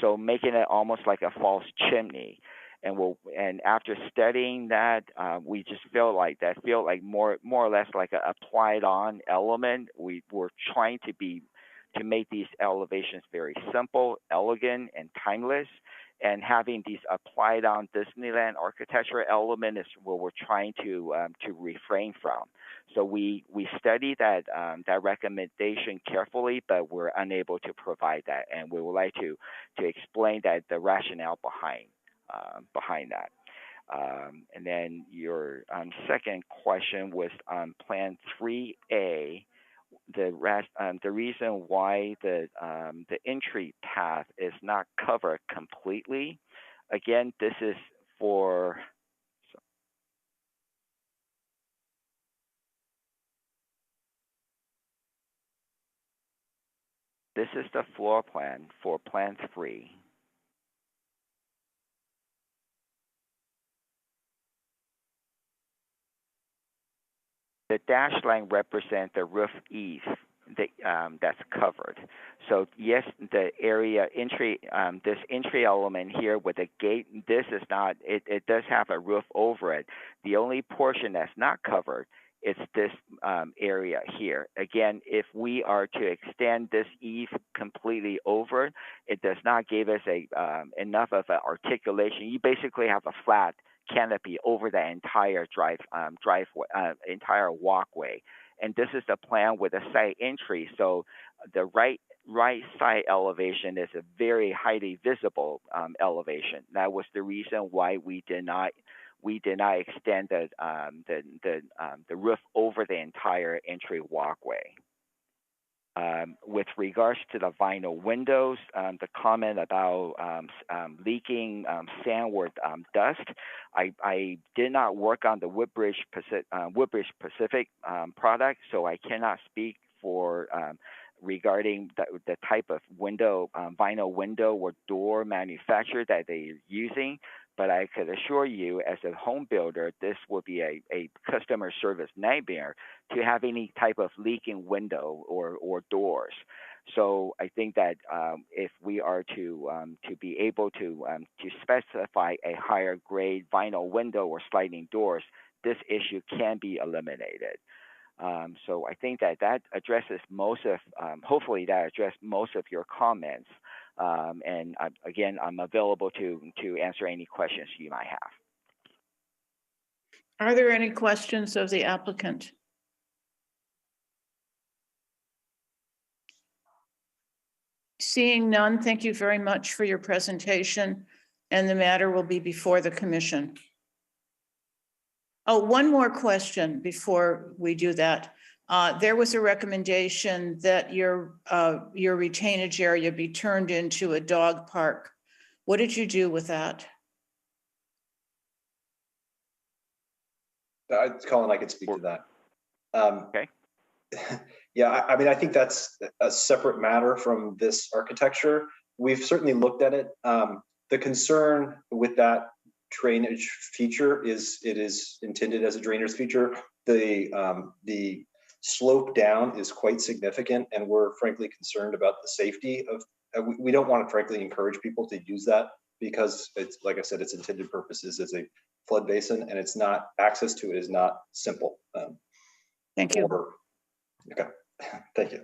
so making it almost like a false chimney. And after studying that, we just feel like more or less like an applied on element. We were trying to make these elevations very simple, elegant, and timeless. And having these applied on Disneyland architecture element is what we're trying to refrain from. So we studied that recommendation carefully, but we're unable to provide that, and we would like to explain that the rationale behind that. And then your second question was on Plan 3A. The reason why the entry path is not covered completely, again, this is for this is the floor plan for Plan 3. The dashed line represents the roof eaves that's covered. So yes, the area entry, this entry element here with the gate, this is not. It does have a roof over it. The only portion that's not covered is this area here. Again, if we are to extend this eave completely over, it does not give us enough of an articulation. You basically have a flat canopy over the entire driveway, entire walkway. And this is the plan with a side entry. So the right side elevation is a very highly visible elevation. That was the reason why we did not extend the roof over the entire entry walkway. With regards to the vinyl windows, the comment about leaking sandward dust, I did not work on the Woodbridge Pacific product, so I cannot speak for regarding the type of window, vinyl window or door manufacturer that they're using. But I could assure you, as a home builder, this will be a customer service nightmare to have any type of leaking window or doors. So I think that if we are to be able to specify a higher grade vinyl window or sliding doors, this issue can be eliminated. So I think that addresses most of, hopefully that addressed most of your comments. And again, I'm available to answer any questions you might have. Are there any questions of the applicant? Seeing none, thank you very much for your presentation, and the matter will be before the commission. Oh, one more question before we do that. There was a recommendation that your retainage area be turned into a dog park. What did you do with that? Colin, I could speak to that. Okay. Yeah, I mean, I think that's a separate matter from this architecture. We've certainly looked at it. The concern with that drainage feature is it is intended as a drainage feature. The slope down is quite significant, and we're frankly concerned about the safety of. We don't want to frankly encourage people to use that because it's, like I said, its intended purposes as a flood basin, and it's not, access to it is not simple. Thank you. Okay, thank you.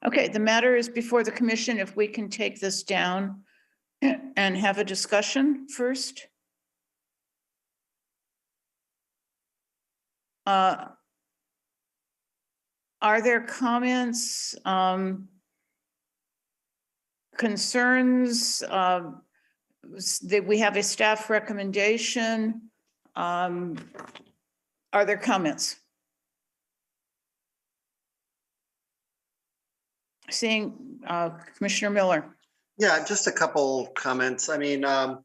Okay, the matter is before the commission. If we can take this down and have a discussion first. Are there comments, concerns? That we have a staff recommendation. Are there comments? Seeing Commissioner Miller. Yeah, just a couple comments. I mean, I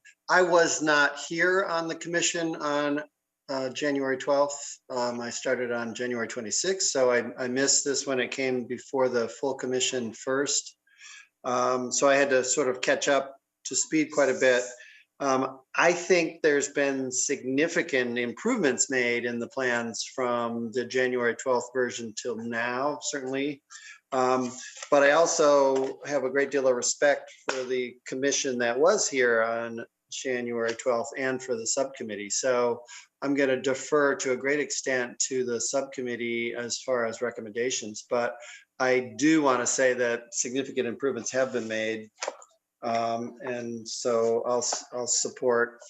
was not here on the commission on January 12th. I started on January 26th, so I missed this when it came before the full commission first. So I had to sort of catch up to speed quite a bit. I think there's been significant improvements made in the plans from the January 12th version till now, certainly. But I also have a great deal of respect for the commission that was here on January 12th and for the subcommittee. So I'm going to defer to a great extent to the subcommittee as far as recommendations. But I do want to say that significant improvements have been made. And so I'll support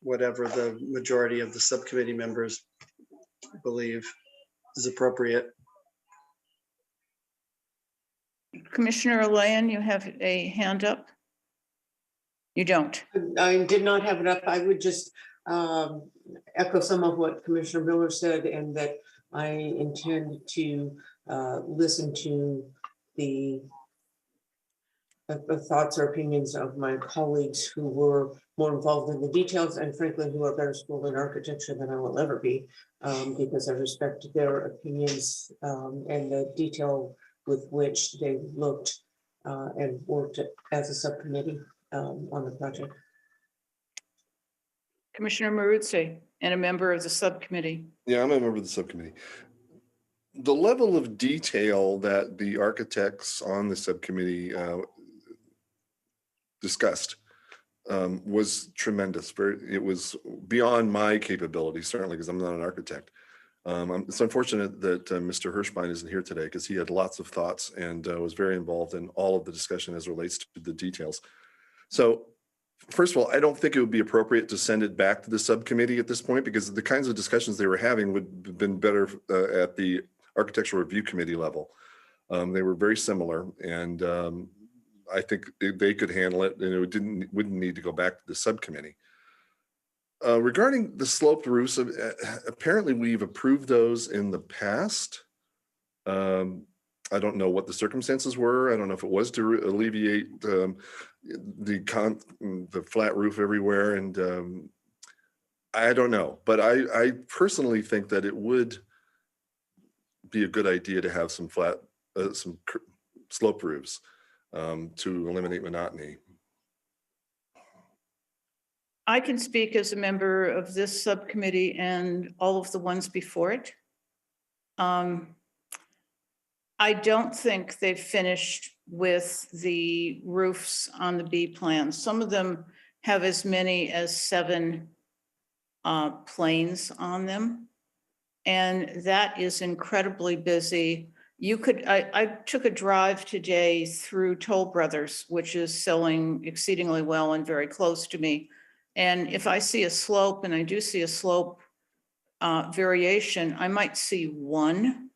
whatever the majority of the subcommittee members believe is appropriate. Commissioner Alain, you have a hand up? You don't? I did not have it up. I would just echo some of what Commissioner Miller said, and that I intend to listen to the thoughts or opinions of my colleagues who were more involved in the details, and frankly, who are better schooled in architecture than I will ever be, because I respect their opinions and the detail with which they looked and worked as a subcommittee on the project. Commissioner Maruzzi, and a member of the subcommittee. Yeah, I'm a member of the subcommittee. the level of detail that the architects on the subcommittee discussed was tremendous. It was beyond my capability, certainly, because I'm not an architect. It's unfortunate that Mr. Hirschbein isn't here today because he had lots of thoughts and was very involved in all of the discussion as relates to the details. So first of all, I don't think it would be appropriate to send it back to the subcommittee at this point because the kinds of discussions they were having would have been better at the Architectural Review Committee level. They were very similar, and I think they could handle it, and it wouldn't need to go back to the subcommittee. Regarding the sloped roofs, apparently we've approved those in the past. I don't know what the circumstances were. I don't know if it was to alleviate the flat roof everywhere, and I don't know. But I personally think that it would be a good idea to have some slope roofs to eliminate monotony. I can speak as a member of this subcommittee and all of the ones before it. I don't think they've finished with the roofs on the B plan. Some of them have as many as 7 planes on them. And that is incredibly busy. I took a drive today through Toll Brothers, which is selling exceedingly well and very close to me. And if I see a slope, and I do see a slope variation, I might see one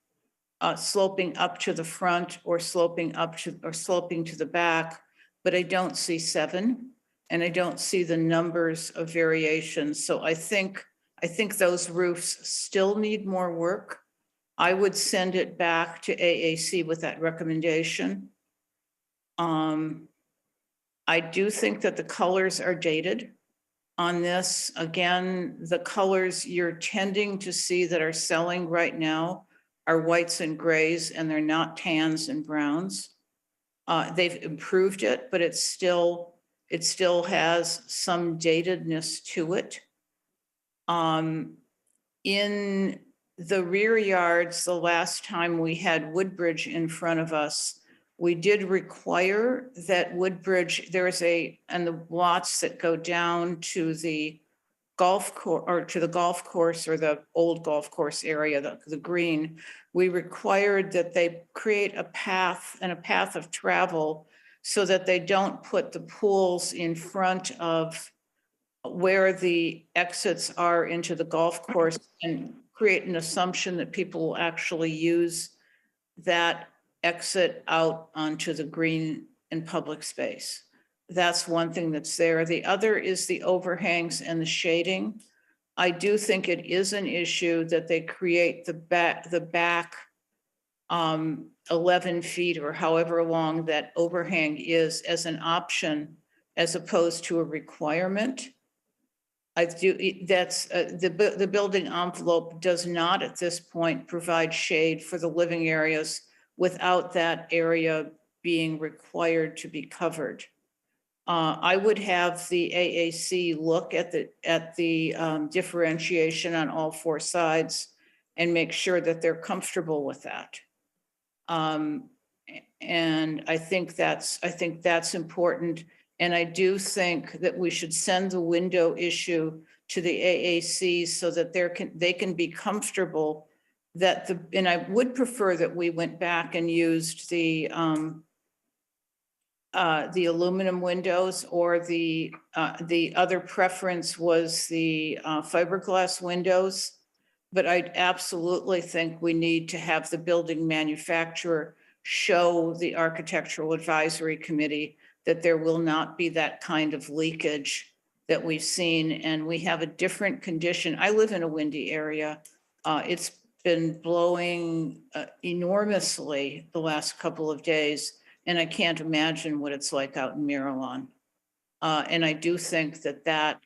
sloping up to the front or sloping to the back, but I don't see 7, and I don't see the numbers of variations. So I think those roofs still need more work. I would send it back to AAC with that recommendation. I do think that the colors are dated on this. Again, the colors you're tending to see that are selling right now are whites and grays, and they're not tans and browns. They've improved it, but it still has some datedness to it. In the rear yards, the last time we had Woodbridge in front of us, we did require that Woodbridge, and the lots that go down to the golf course or the old golf course area, the green, we required that they create a path of travel so that they don't put the pools in front of where the exits are into the golf course and create an assumption that people will actually use that exit out onto the green and public space. That's one thing that's there. The other is the overhangs and the shading. I do think it is an issue that they create the back 11 feet or however long that overhang is as an option as opposed to a requirement. The building envelope does not at this point provide shade for the living areas without that area being required to be covered. I would have the AAC look at the differentiation on all 4 sides and make sure that they're comfortable with that. And I think that's important. And I do think that we should send the window issue to the AAC so that they can be comfortable that and I would prefer that we went back and used the aluminum windows, or the other preference was the fiberglass windows. But I absolutely think we need to have the building manufacturer show the Architectural Advisory Committee that there will not be that kind of leakage that we've seen. And we have a different condition. I live in a windy area. It's been blowing enormously the last couple of days, and I can't imagine what it's like out in Miramar. And I do think that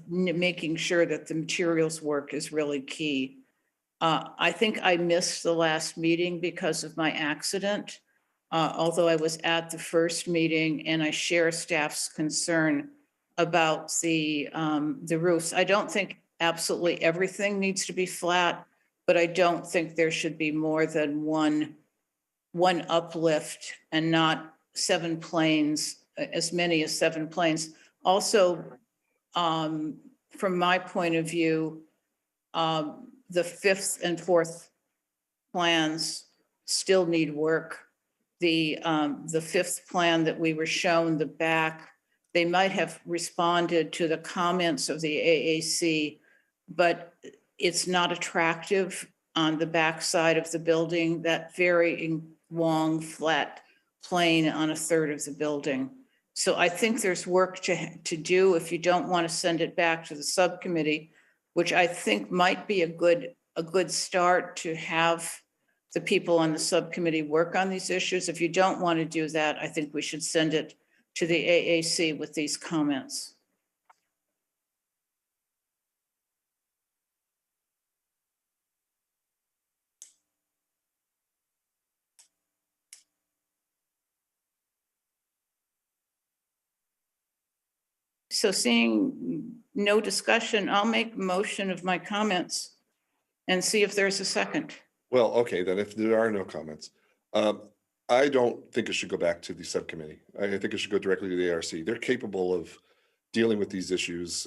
making sure that the materials work is really key. I think I missed the last meeting because of my accident, although I was at the first meeting, and I share staff's concern about the roofs. I don't think absolutely everything needs to be flat, but I don't think there should be more than one uplift and not 7 planes, as many as 7 planes. Also, from my point of view, the 5th and 4th plans still need work. The 5th plan that we were shown, the back, they might have responded to the comments of the AAC, but it's not attractive on the back side of the building, that very long, flat plane on 1/3 of the building. So I think there's work to do if you don't want to send it back to the subcommittee, which I think might be a good start to have the people on the subcommittee work on these issues. If you don't want to do that, I think we should send it to the AAC with these comments. So seeing no discussion, I'll make a motion of my comments and see if there's a second. Well, okay, then if there are no comments, I don't think it should go back to the subcommittee. I think it should go directly to the ARC. They're capable of dealing with these issues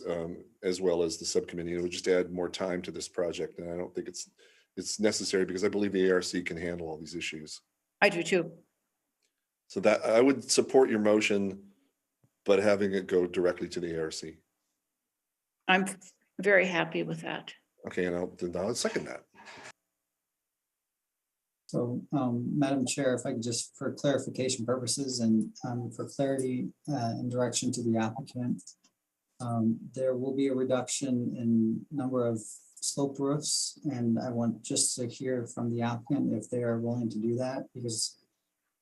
as well as the subcommittee. It would just add more time to this project, and I don't think it's necessary because I believe the ARC can handle all these issues. I do too. So that I would support your motion, but having it go directly to the ARC. I'm very happy with that. Okay, and I'll second that. So, Madam Chair, if I could just, for clarification purposes and for clarity and direction to the applicant, there will be a reduction in number of sloped roofs, and I want just to hear from the applicant if they are willing to do that, because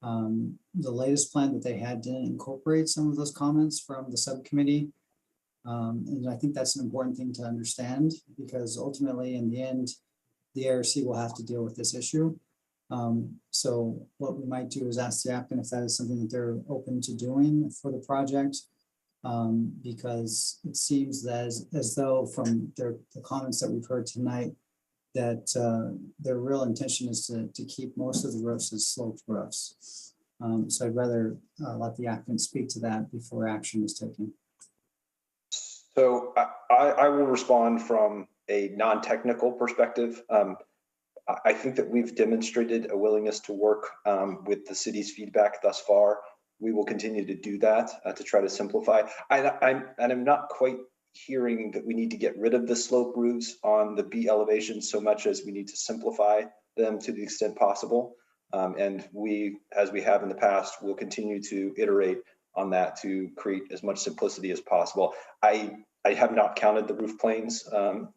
the latest plan that they had didn't incorporate some of those comments from the subcommittee. And I think that's an important thing to understand, because ultimately in the end, the ARC will have to deal with this issue. So what we might do is ask the applicant if that is something that they're open to doing for the project, because it seems that as though from the comments that we've heard tonight, that their real intention is to keep most of the roofs as sloped roofs. So I'd rather let the applicant speak to that before action is taken. So I will respond from a non-technical perspective. I think that we've demonstrated a willingness to work with the city's feedback thus far. We will continue to do that to try to simplify. I'm not quite hearing that we need to get rid of the slope roofs on the B elevation so much as we need to simplify them to the extent possible. And we, as we have in the past, will continue to iterate on that to create as much simplicity as possible. I have not counted the roof planes on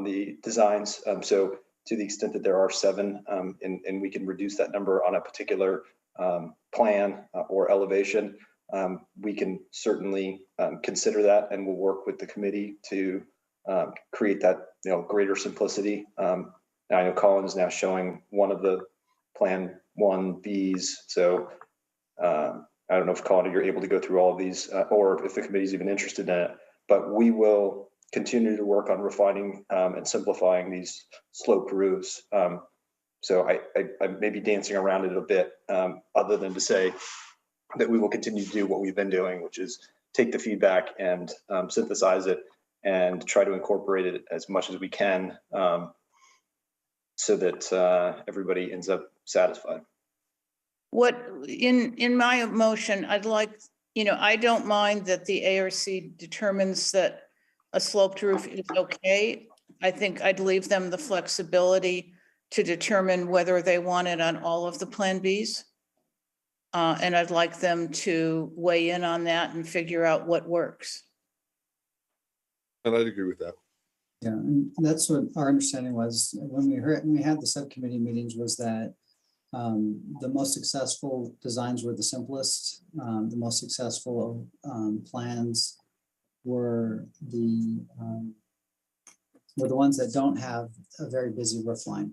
the designs. So to the extent that there are 7 and we can reduce that number on a particular plan or elevation, we can certainly consider that, and we'll work with the committee to create that greater simplicity. Now I know Colin is now showing one of the Plan 1Bs, so I don't know if Colin, you're able to go through all of these, or if the committee is even interested in it, but we will continue to work on refining and simplifying these sloped roofs. So I may be dancing around it a bit, other than to say that we will continue to do what we've been doing, which is take the feedback and synthesize it and try to incorporate it as much as we can, so that everybody ends up satisfied. What in my motion, I'd like, I don't mind that the ARC determines that a sloped roof is okay. I think I'd leave them the flexibility to determine whether they want it on all of the Plan Bs. And I'd like them to weigh in on that and figure out what works. And I'd agree with that. Yeah, and that's what our understanding was when we had the subcommittee meetings, was that the most successful designs were the simplest. The most successful plans were the ones that don't have a very busy roof line.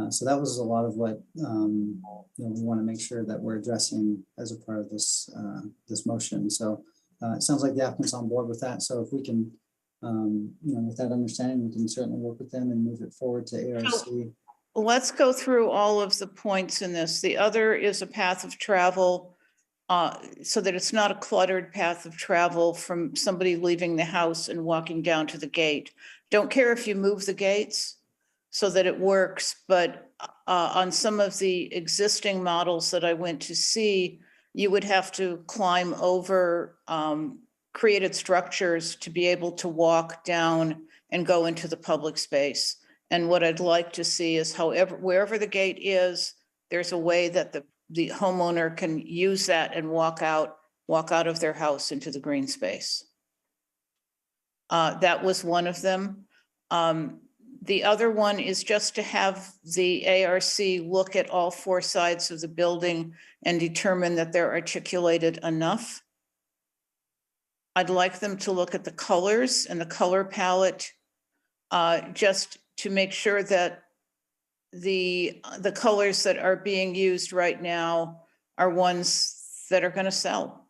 So that was a lot of what we want to make sure that we're addressing as a part of this this motion. So it sounds like the applicant's on board with that. So if we can With that understanding, we can certainly work with them and move it forward to ARC. Let's go through all of the points in this. The other is a path of travel, so that it's not a cluttered path of travel from somebody leaving the house and walking down to the gate. Don't care if you move the gates so that it works, but on some of the existing models that I went to see, you would have to climb over created structures to be able to walk down and go into the public space. And what I'd like to see is wherever the gate is, there's a way that the homeowner can use that and walk out of their house into the green space. That was one of them. The other one is just to have the ARC look at all four sides of the building and determine that they're articulated enough. I'd like them to look at the colors and the color palette, just to make sure that the colors that are being used right now are ones that are going to sell.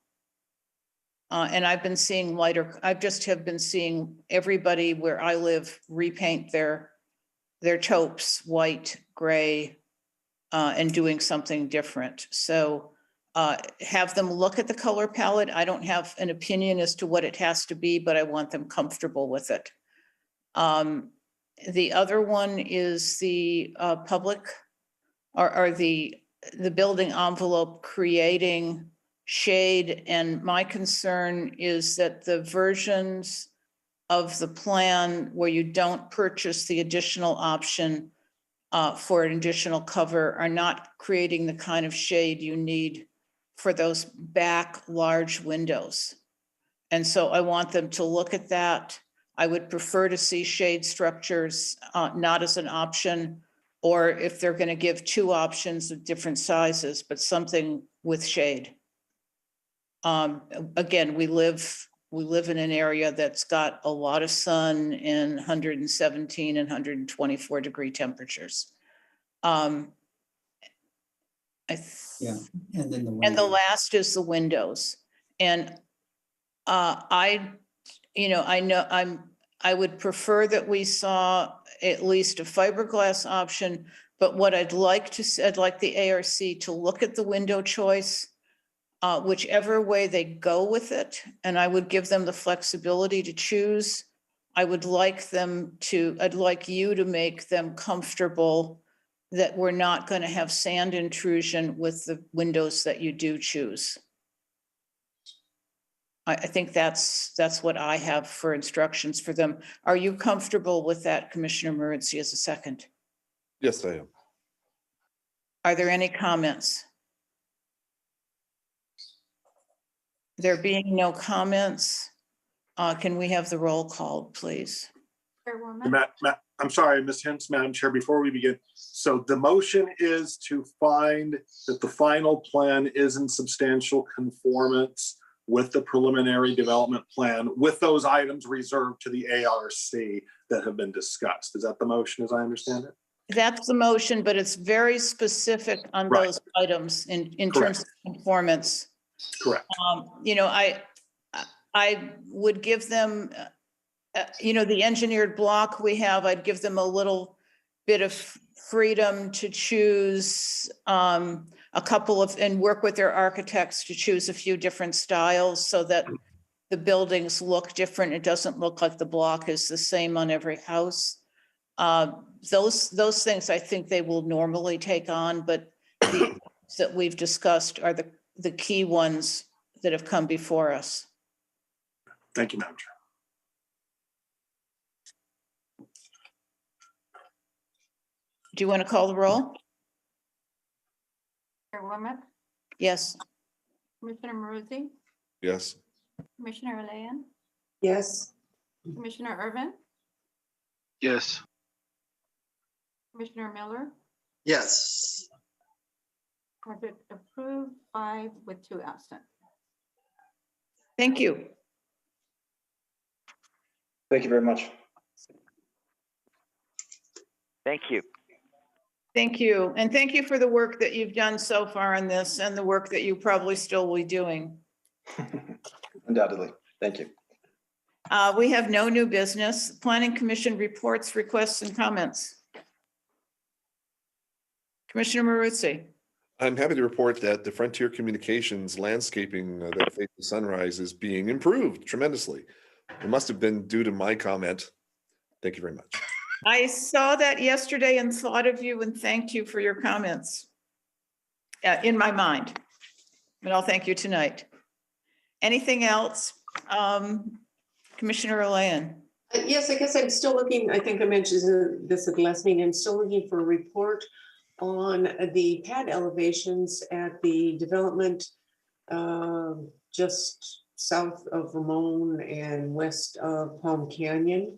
And I've been seeing have been seeing everybody where I live repaint their taupes white, gray, and doing something different. So have them look at the color palette. I don't have an opinion as to what it has to be, but I want them comfortable with it. The other one is the public or the building envelope creating shade. And my concern is that the versions of the plan where you don't purchase the additional option for an additional cover are not creating the kind of shade you need for those back large windows. And so I want them to look at that. I would prefer to see shade structures not as an option, or if they're going to give two options of different sizes, but something with shade. Again, we live in an area that's got a lot of sun in 117 and 124 degree temperatures. Yeah, and then the last is the windows. And I would prefer that we saw at least a fiberglass option, but what I'd like the ARC to look at the window choice, whichever way they go with it, and I would give them the flexibility to choose. I'd like you to make them comfortable that we're not going to have sand intrusion with the windows that you do choose. I think that's what I have for instructions for them. Are you comfortable with that, Commissioner Moritzi, as a second? Yes, I am. Are there any comments? There being no comments, can we have the roll call, please? Chairwoman. I'm sorry, Ms. Hens, Madam Chair, before we begin. So the motion is to find that the final plan is in substantial conformance with the preliminary development plan with those items reserved to the ARC that have been discussed. Is that the motion as I understand it? That's the motion, but it's very specific on those items in terms of conformance. Correct. I would give them, the engineered block we have, I'd give them a little bit of freedom to choose a couple of, and work with their architects to choose a few different styles so that the buildings look different. It doesn't look like the block is the same on every house. Those things I think they will normally take on, but the that we've discussed are the key ones that have come before us. Thank you, Madam Chair. Do you want to call the roll? Chairwoman. Yes. Commissioner Morizzi, Yes. Commissioner Elayan, Yes. Commissioner Irvin, Yes. Commissioner Miller. Yes. Project approved, 5 with 2 absent. Thank you. Thank you very much. Thank you. Thank you. And thank you for the work that you've done so far on this and the work that you probably still will be doing. Undoubtedly. Thank you. We have no new business. Planning Commission reports, requests, and comments. Commissioner Maruzzi. I'm happy to report that the Frontier Communications landscaping that faces Sunrise is being improved tremendously. It must have been due to my comment. Thank you very much. I saw that yesterday and thought of you and thanked you for your comments in my mind. But I'll thank you tonight. Anything else? Commissioner Olayan. Yes, I guess I'm still looking, I think I mentioned this at the last meeting, I'm still looking for a report on the pad elevations at the development just south of Ramon and west of Palm Canyon,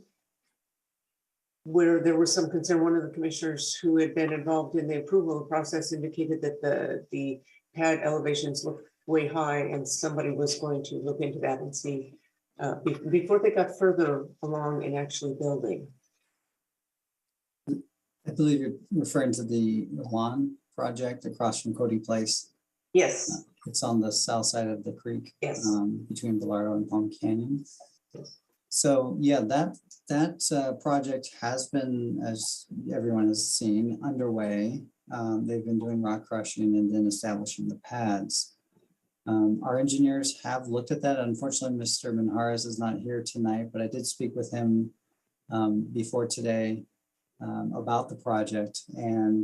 where there was some concern. One of the commissioners who had been involved in the approval process indicated that the pad elevations looked way high, and somebody was going to look into that and see before they got further along in actually building. I believe you're referring to the lawn project across from Cody Place. Yes. It's on the south side of the creek. Yes. Between Bilardo and Palm Canyon. Yes. So yeah, that project has been, as everyone has seen, underway. They've been doing rock crushing and then establishing the pads. Our engineers have looked at that. Unfortunately, Mr. Manjares is not here tonight, but I did speak with him before today about the project, and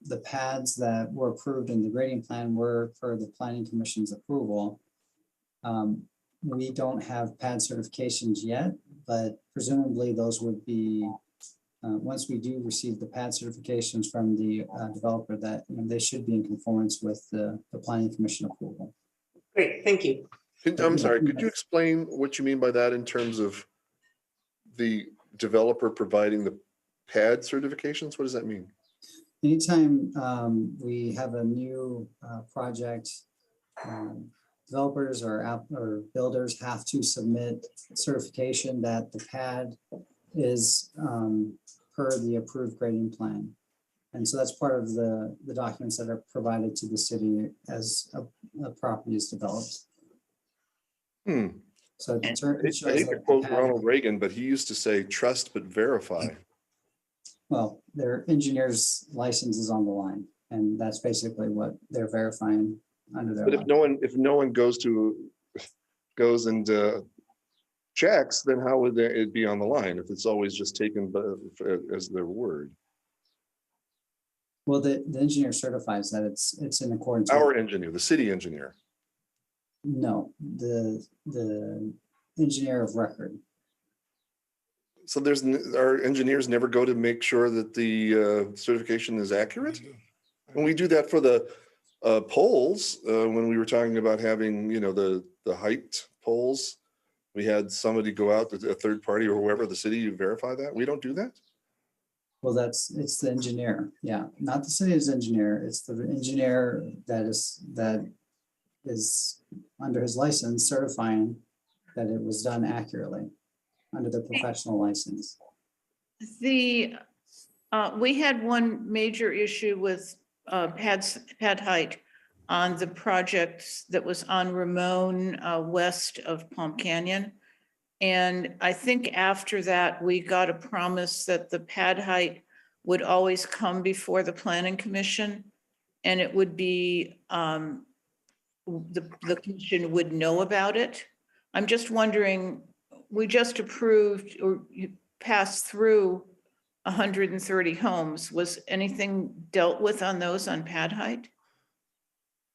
the pads that were approved in the grading plan were for the Planning Commission's approval. We don't have pad certifications yet, but presumably those would be, once we do receive the pad certifications from the developer, that they should be in conformance with the Planning Commission approval. Great, thank you. I'm sorry, could you explain what you mean by that in terms of the developer providing the pad certifications? What does that mean? Anytime we have a new project, developers or builders have to submit certification that the pad is per the approved grading plan. And so that's part of the documents that are provided to the city as a property is developed. So I hate to quote Ronald Reagan, but he used to say, "Trust but verify." Well, their engineer's license is on the line, and that's basically what they're verifying under their. But if no one goes and checks, then how would it be on the line if it's always just taken as their word? Well, the engineer certifies that it's in accordance. Our engineer, the city engineer. No, the engineer of record. So our engineers never go to make sure that the certification is accurate? And we do that for the poles when we were talking about having, the height poles. We had somebody go out, a third party or whoever, the city, verify that. We don't do that. Well, it's the engineer. Yeah, not the city's engineer. It's the engineer that is under his license certifying that it was done accurately under the professional license. We had one major issue with pad height on the project that was on Ramon west of Palm Canyon. And I think after that, we got a promise that the pad height would always come before the Planning Commission, and it would be, the commission would know about it. I'm just wondering, we just approved or you passed through 130 homes. Was anything dealt with on those on pad height?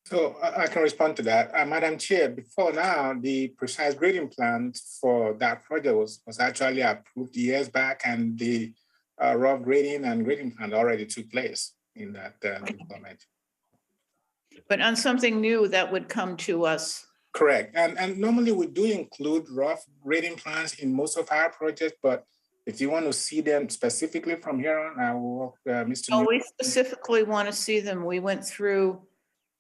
So I can respond to that. Madam Chair, before now, the precise grading plan for that project was actually approved years back, and the rough grading and grading plan already took place in that development. But on something new that would come to us. Correct. And normally we do include rough grading plans in most of our projects, but if you want to see them specifically from here on, I will walk Mr. Oh, we specifically want to see them. We went through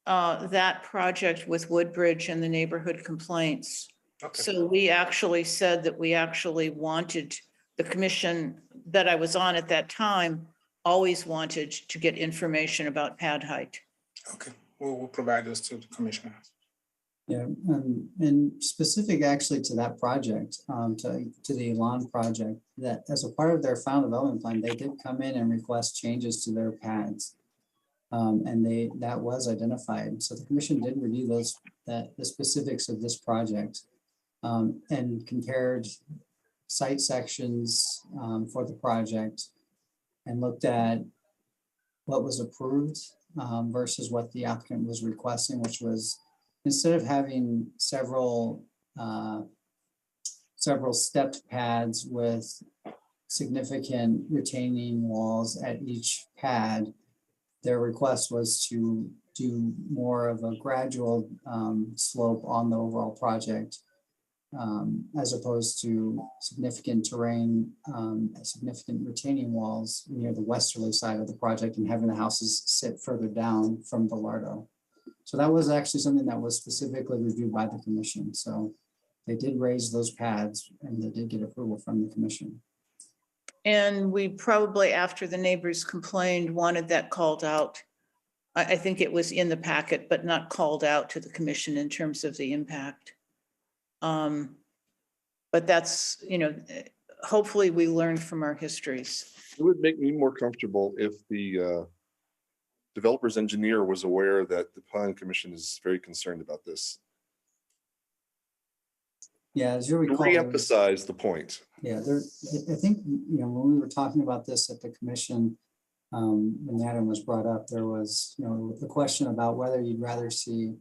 that project with Woodbridge and the neighborhood complaints. Okay. So we actually said that we actually wanted, the commission that I was on at that time always wanted to get information about pad height. Okay, we'll provide those to the commissioners. Yeah, and specific actually to that project, to the Elon project, that as a part of their final development plan, they did come in and request changes to their pads. And that was identified. So the commission did review the specifics of this project and compared site sections for the project and looked at what was approved versus what the applicant was requesting, which was instead of having several stepped pads with significant retaining walls at each pad, their request was to do more of a gradual slope on the overall project, as opposed to significant terrain, significant retaining walls near the westerly side of the project and having the houses sit further down from the Lardo. So that was actually something that was specifically reviewed by the commission. So they did raise those pads and they did get approval from the commission. And we probably, after the neighbors complained, wanted that called out. I think it was in the packet, but not called out to the commission in terms of the impact. But that's, hopefully we learned from our histories. It would make me more comfortable if the developer's engineer was aware that the planning commission is very concerned about this. Yeah, as you recall, Re-emphasize the point. Yeah, I think, when we were talking about this at the commission, when the item was brought up, there was, the question about whether you'd rather see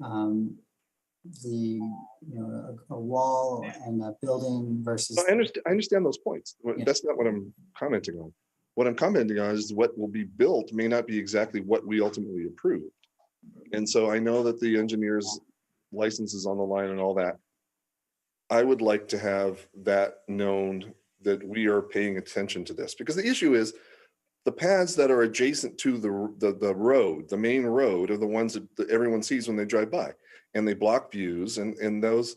a wall and a building versus. I understand those points. Yeah. That's not what I'm commenting on. What I'm commenting on is what will be built may not be exactly what we ultimately approved. And so I know that the engineer's license is on the line and all that. I would like to have that known that we are paying attention to this, because the issue is the pads that are adjacent to the road, the main road, are the ones that everyone sees when they drive by, and they block views, and those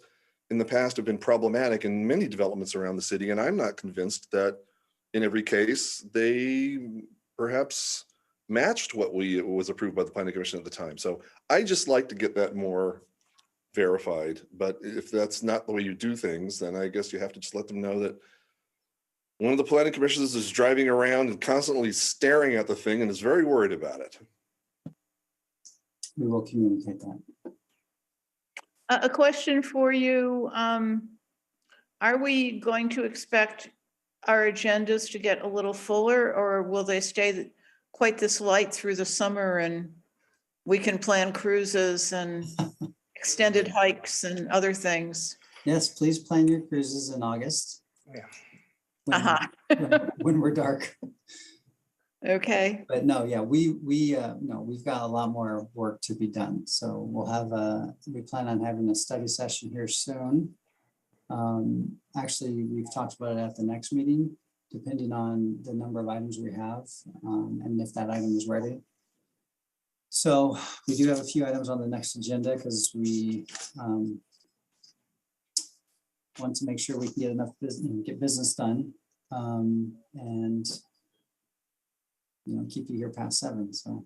in the past have been problematic in many developments around the city. And I'm not convinced that in every case they perhaps matched what was approved by the planning commission at the time. So I just like to get that more verified. But if that's not the way you do things, then I guess you have to just let them know that one of the planning commissioners is driving around and constantly staring at the thing and is very worried about it. We will communicate that. A question for you. Are we going to expect our agendas to get a little fuller, or will they stay quite this light through the summer and we can plan cruises and extended hikes and other things? Yes, please plan your cruises in August. Yeah. When we're dark. Okay. But no, yeah, we've got a lot more work to be done. So we'll have we plan on having a study session here soon. Actually, we've talked about it at the next meeting, depending on the number of items we have, and if that item is ready. So we do have a few items on the next agenda because we want to make sure we can get enough business, get business done, and keep you here past 7. So.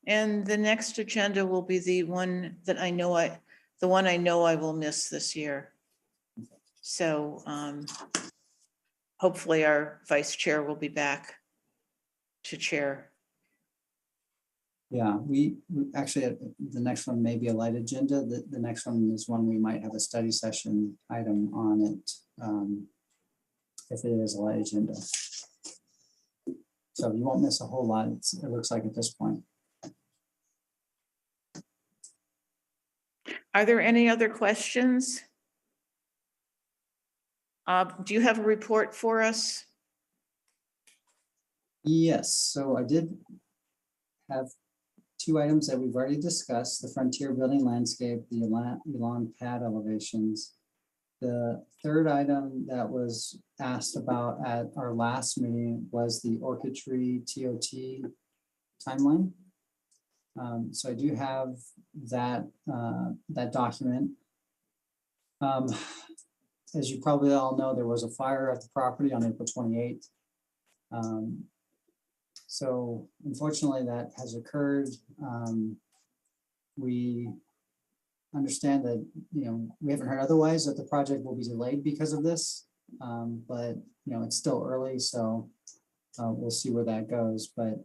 And the next agenda will be the one that I know I will miss this year. So hopefully our vice chair will be back to chair. Yeah, we actually, the next one may be a light agenda. The next one is one we might have a study session item on it, if it is a light agenda. So you won't miss a whole lot, it looks like at this point. Are there any other questions? Do you have a report for us? Yes, so I did have 2 items that we've already discussed: the Frontier Building Landscape, the Elon pad elevations. The third item that was asked about at our last meeting was the Orchid Tree TOT timeline. So I do have that document. As you probably all know, there was a fire at the property on April 28th. So unfortunately that has occurred. We understand that, we haven't heard otherwise, that the project will be delayed because of this. But, it's still early, so we'll see where that goes. But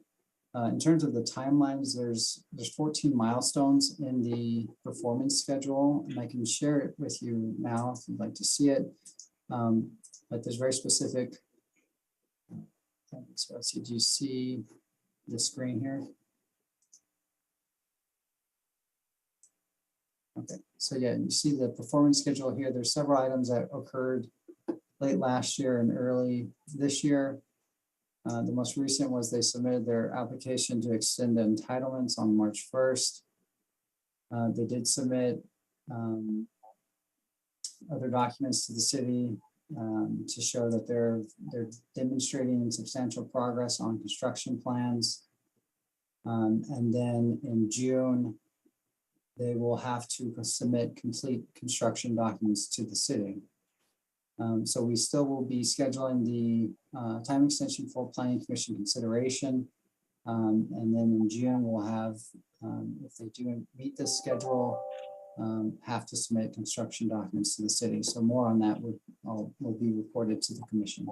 in terms of the timelines, there's 14 milestones in the performance schedule, and I can share it with you now if you'd like to see it. But there's very specific. So let's see, do you see the screen here? Okay, so yeah, you see the performance schedule here. There's several items that occurred late last year and early this year. The most recent was they submitted their application to extend the entitlements on March 1st. They did submit other documents to the city to show that they're demonstrating substantial progress on construction plans. And then in June, they will have to submit complete construction documents to the city. So we still will be scheduling the time extension for Planning Commission consideration. And then in June, we'll have, if they do meet this schedule, have to submit construction documents to the city. So more on that will be reported to the commission.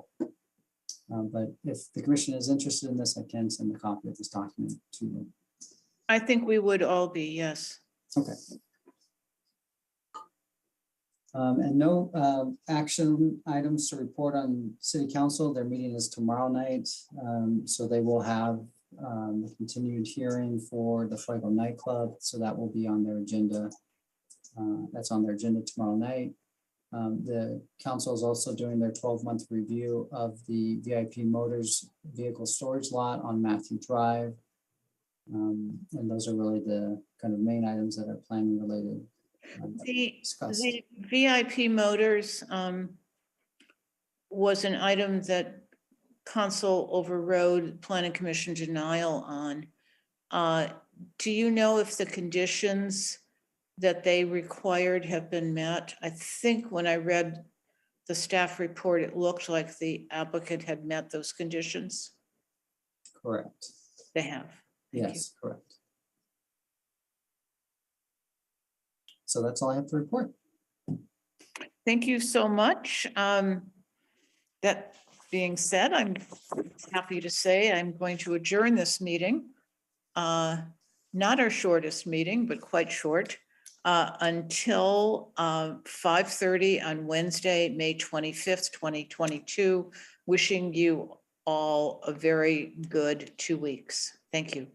But if the commission is interested in this, I can send a copy of this document to you. I think we would all be, yes. Okay. And no action items to report on city council. Their meeting is tomorrow night. So they will have a continued hearing for the Fuego nightclub. So that will be on their agenda. That's on their agenda tomorrow night. The council is also doing their 12-month review of the VIP Motors vehicle storage lot on Matthew Drive. And those are really the kind of main items that are planning related. The VIP Motors was an item that council overrode Planning Commission denial on. Do you know if the conditions that they required have been met? I think when I read the staff report, it looked like the applicant had met those conditions. Correct. They have. Thank yes, you. Correct. So that's all I have to report. Thank you so much. That being said, I'm happy to say I'm going to adjourn this meeting. Not our shortest meeting, but quite short, until 5:30 on Wednesday, May 25th, 2022. Wishing you all a very good 2 weeks. Thank you.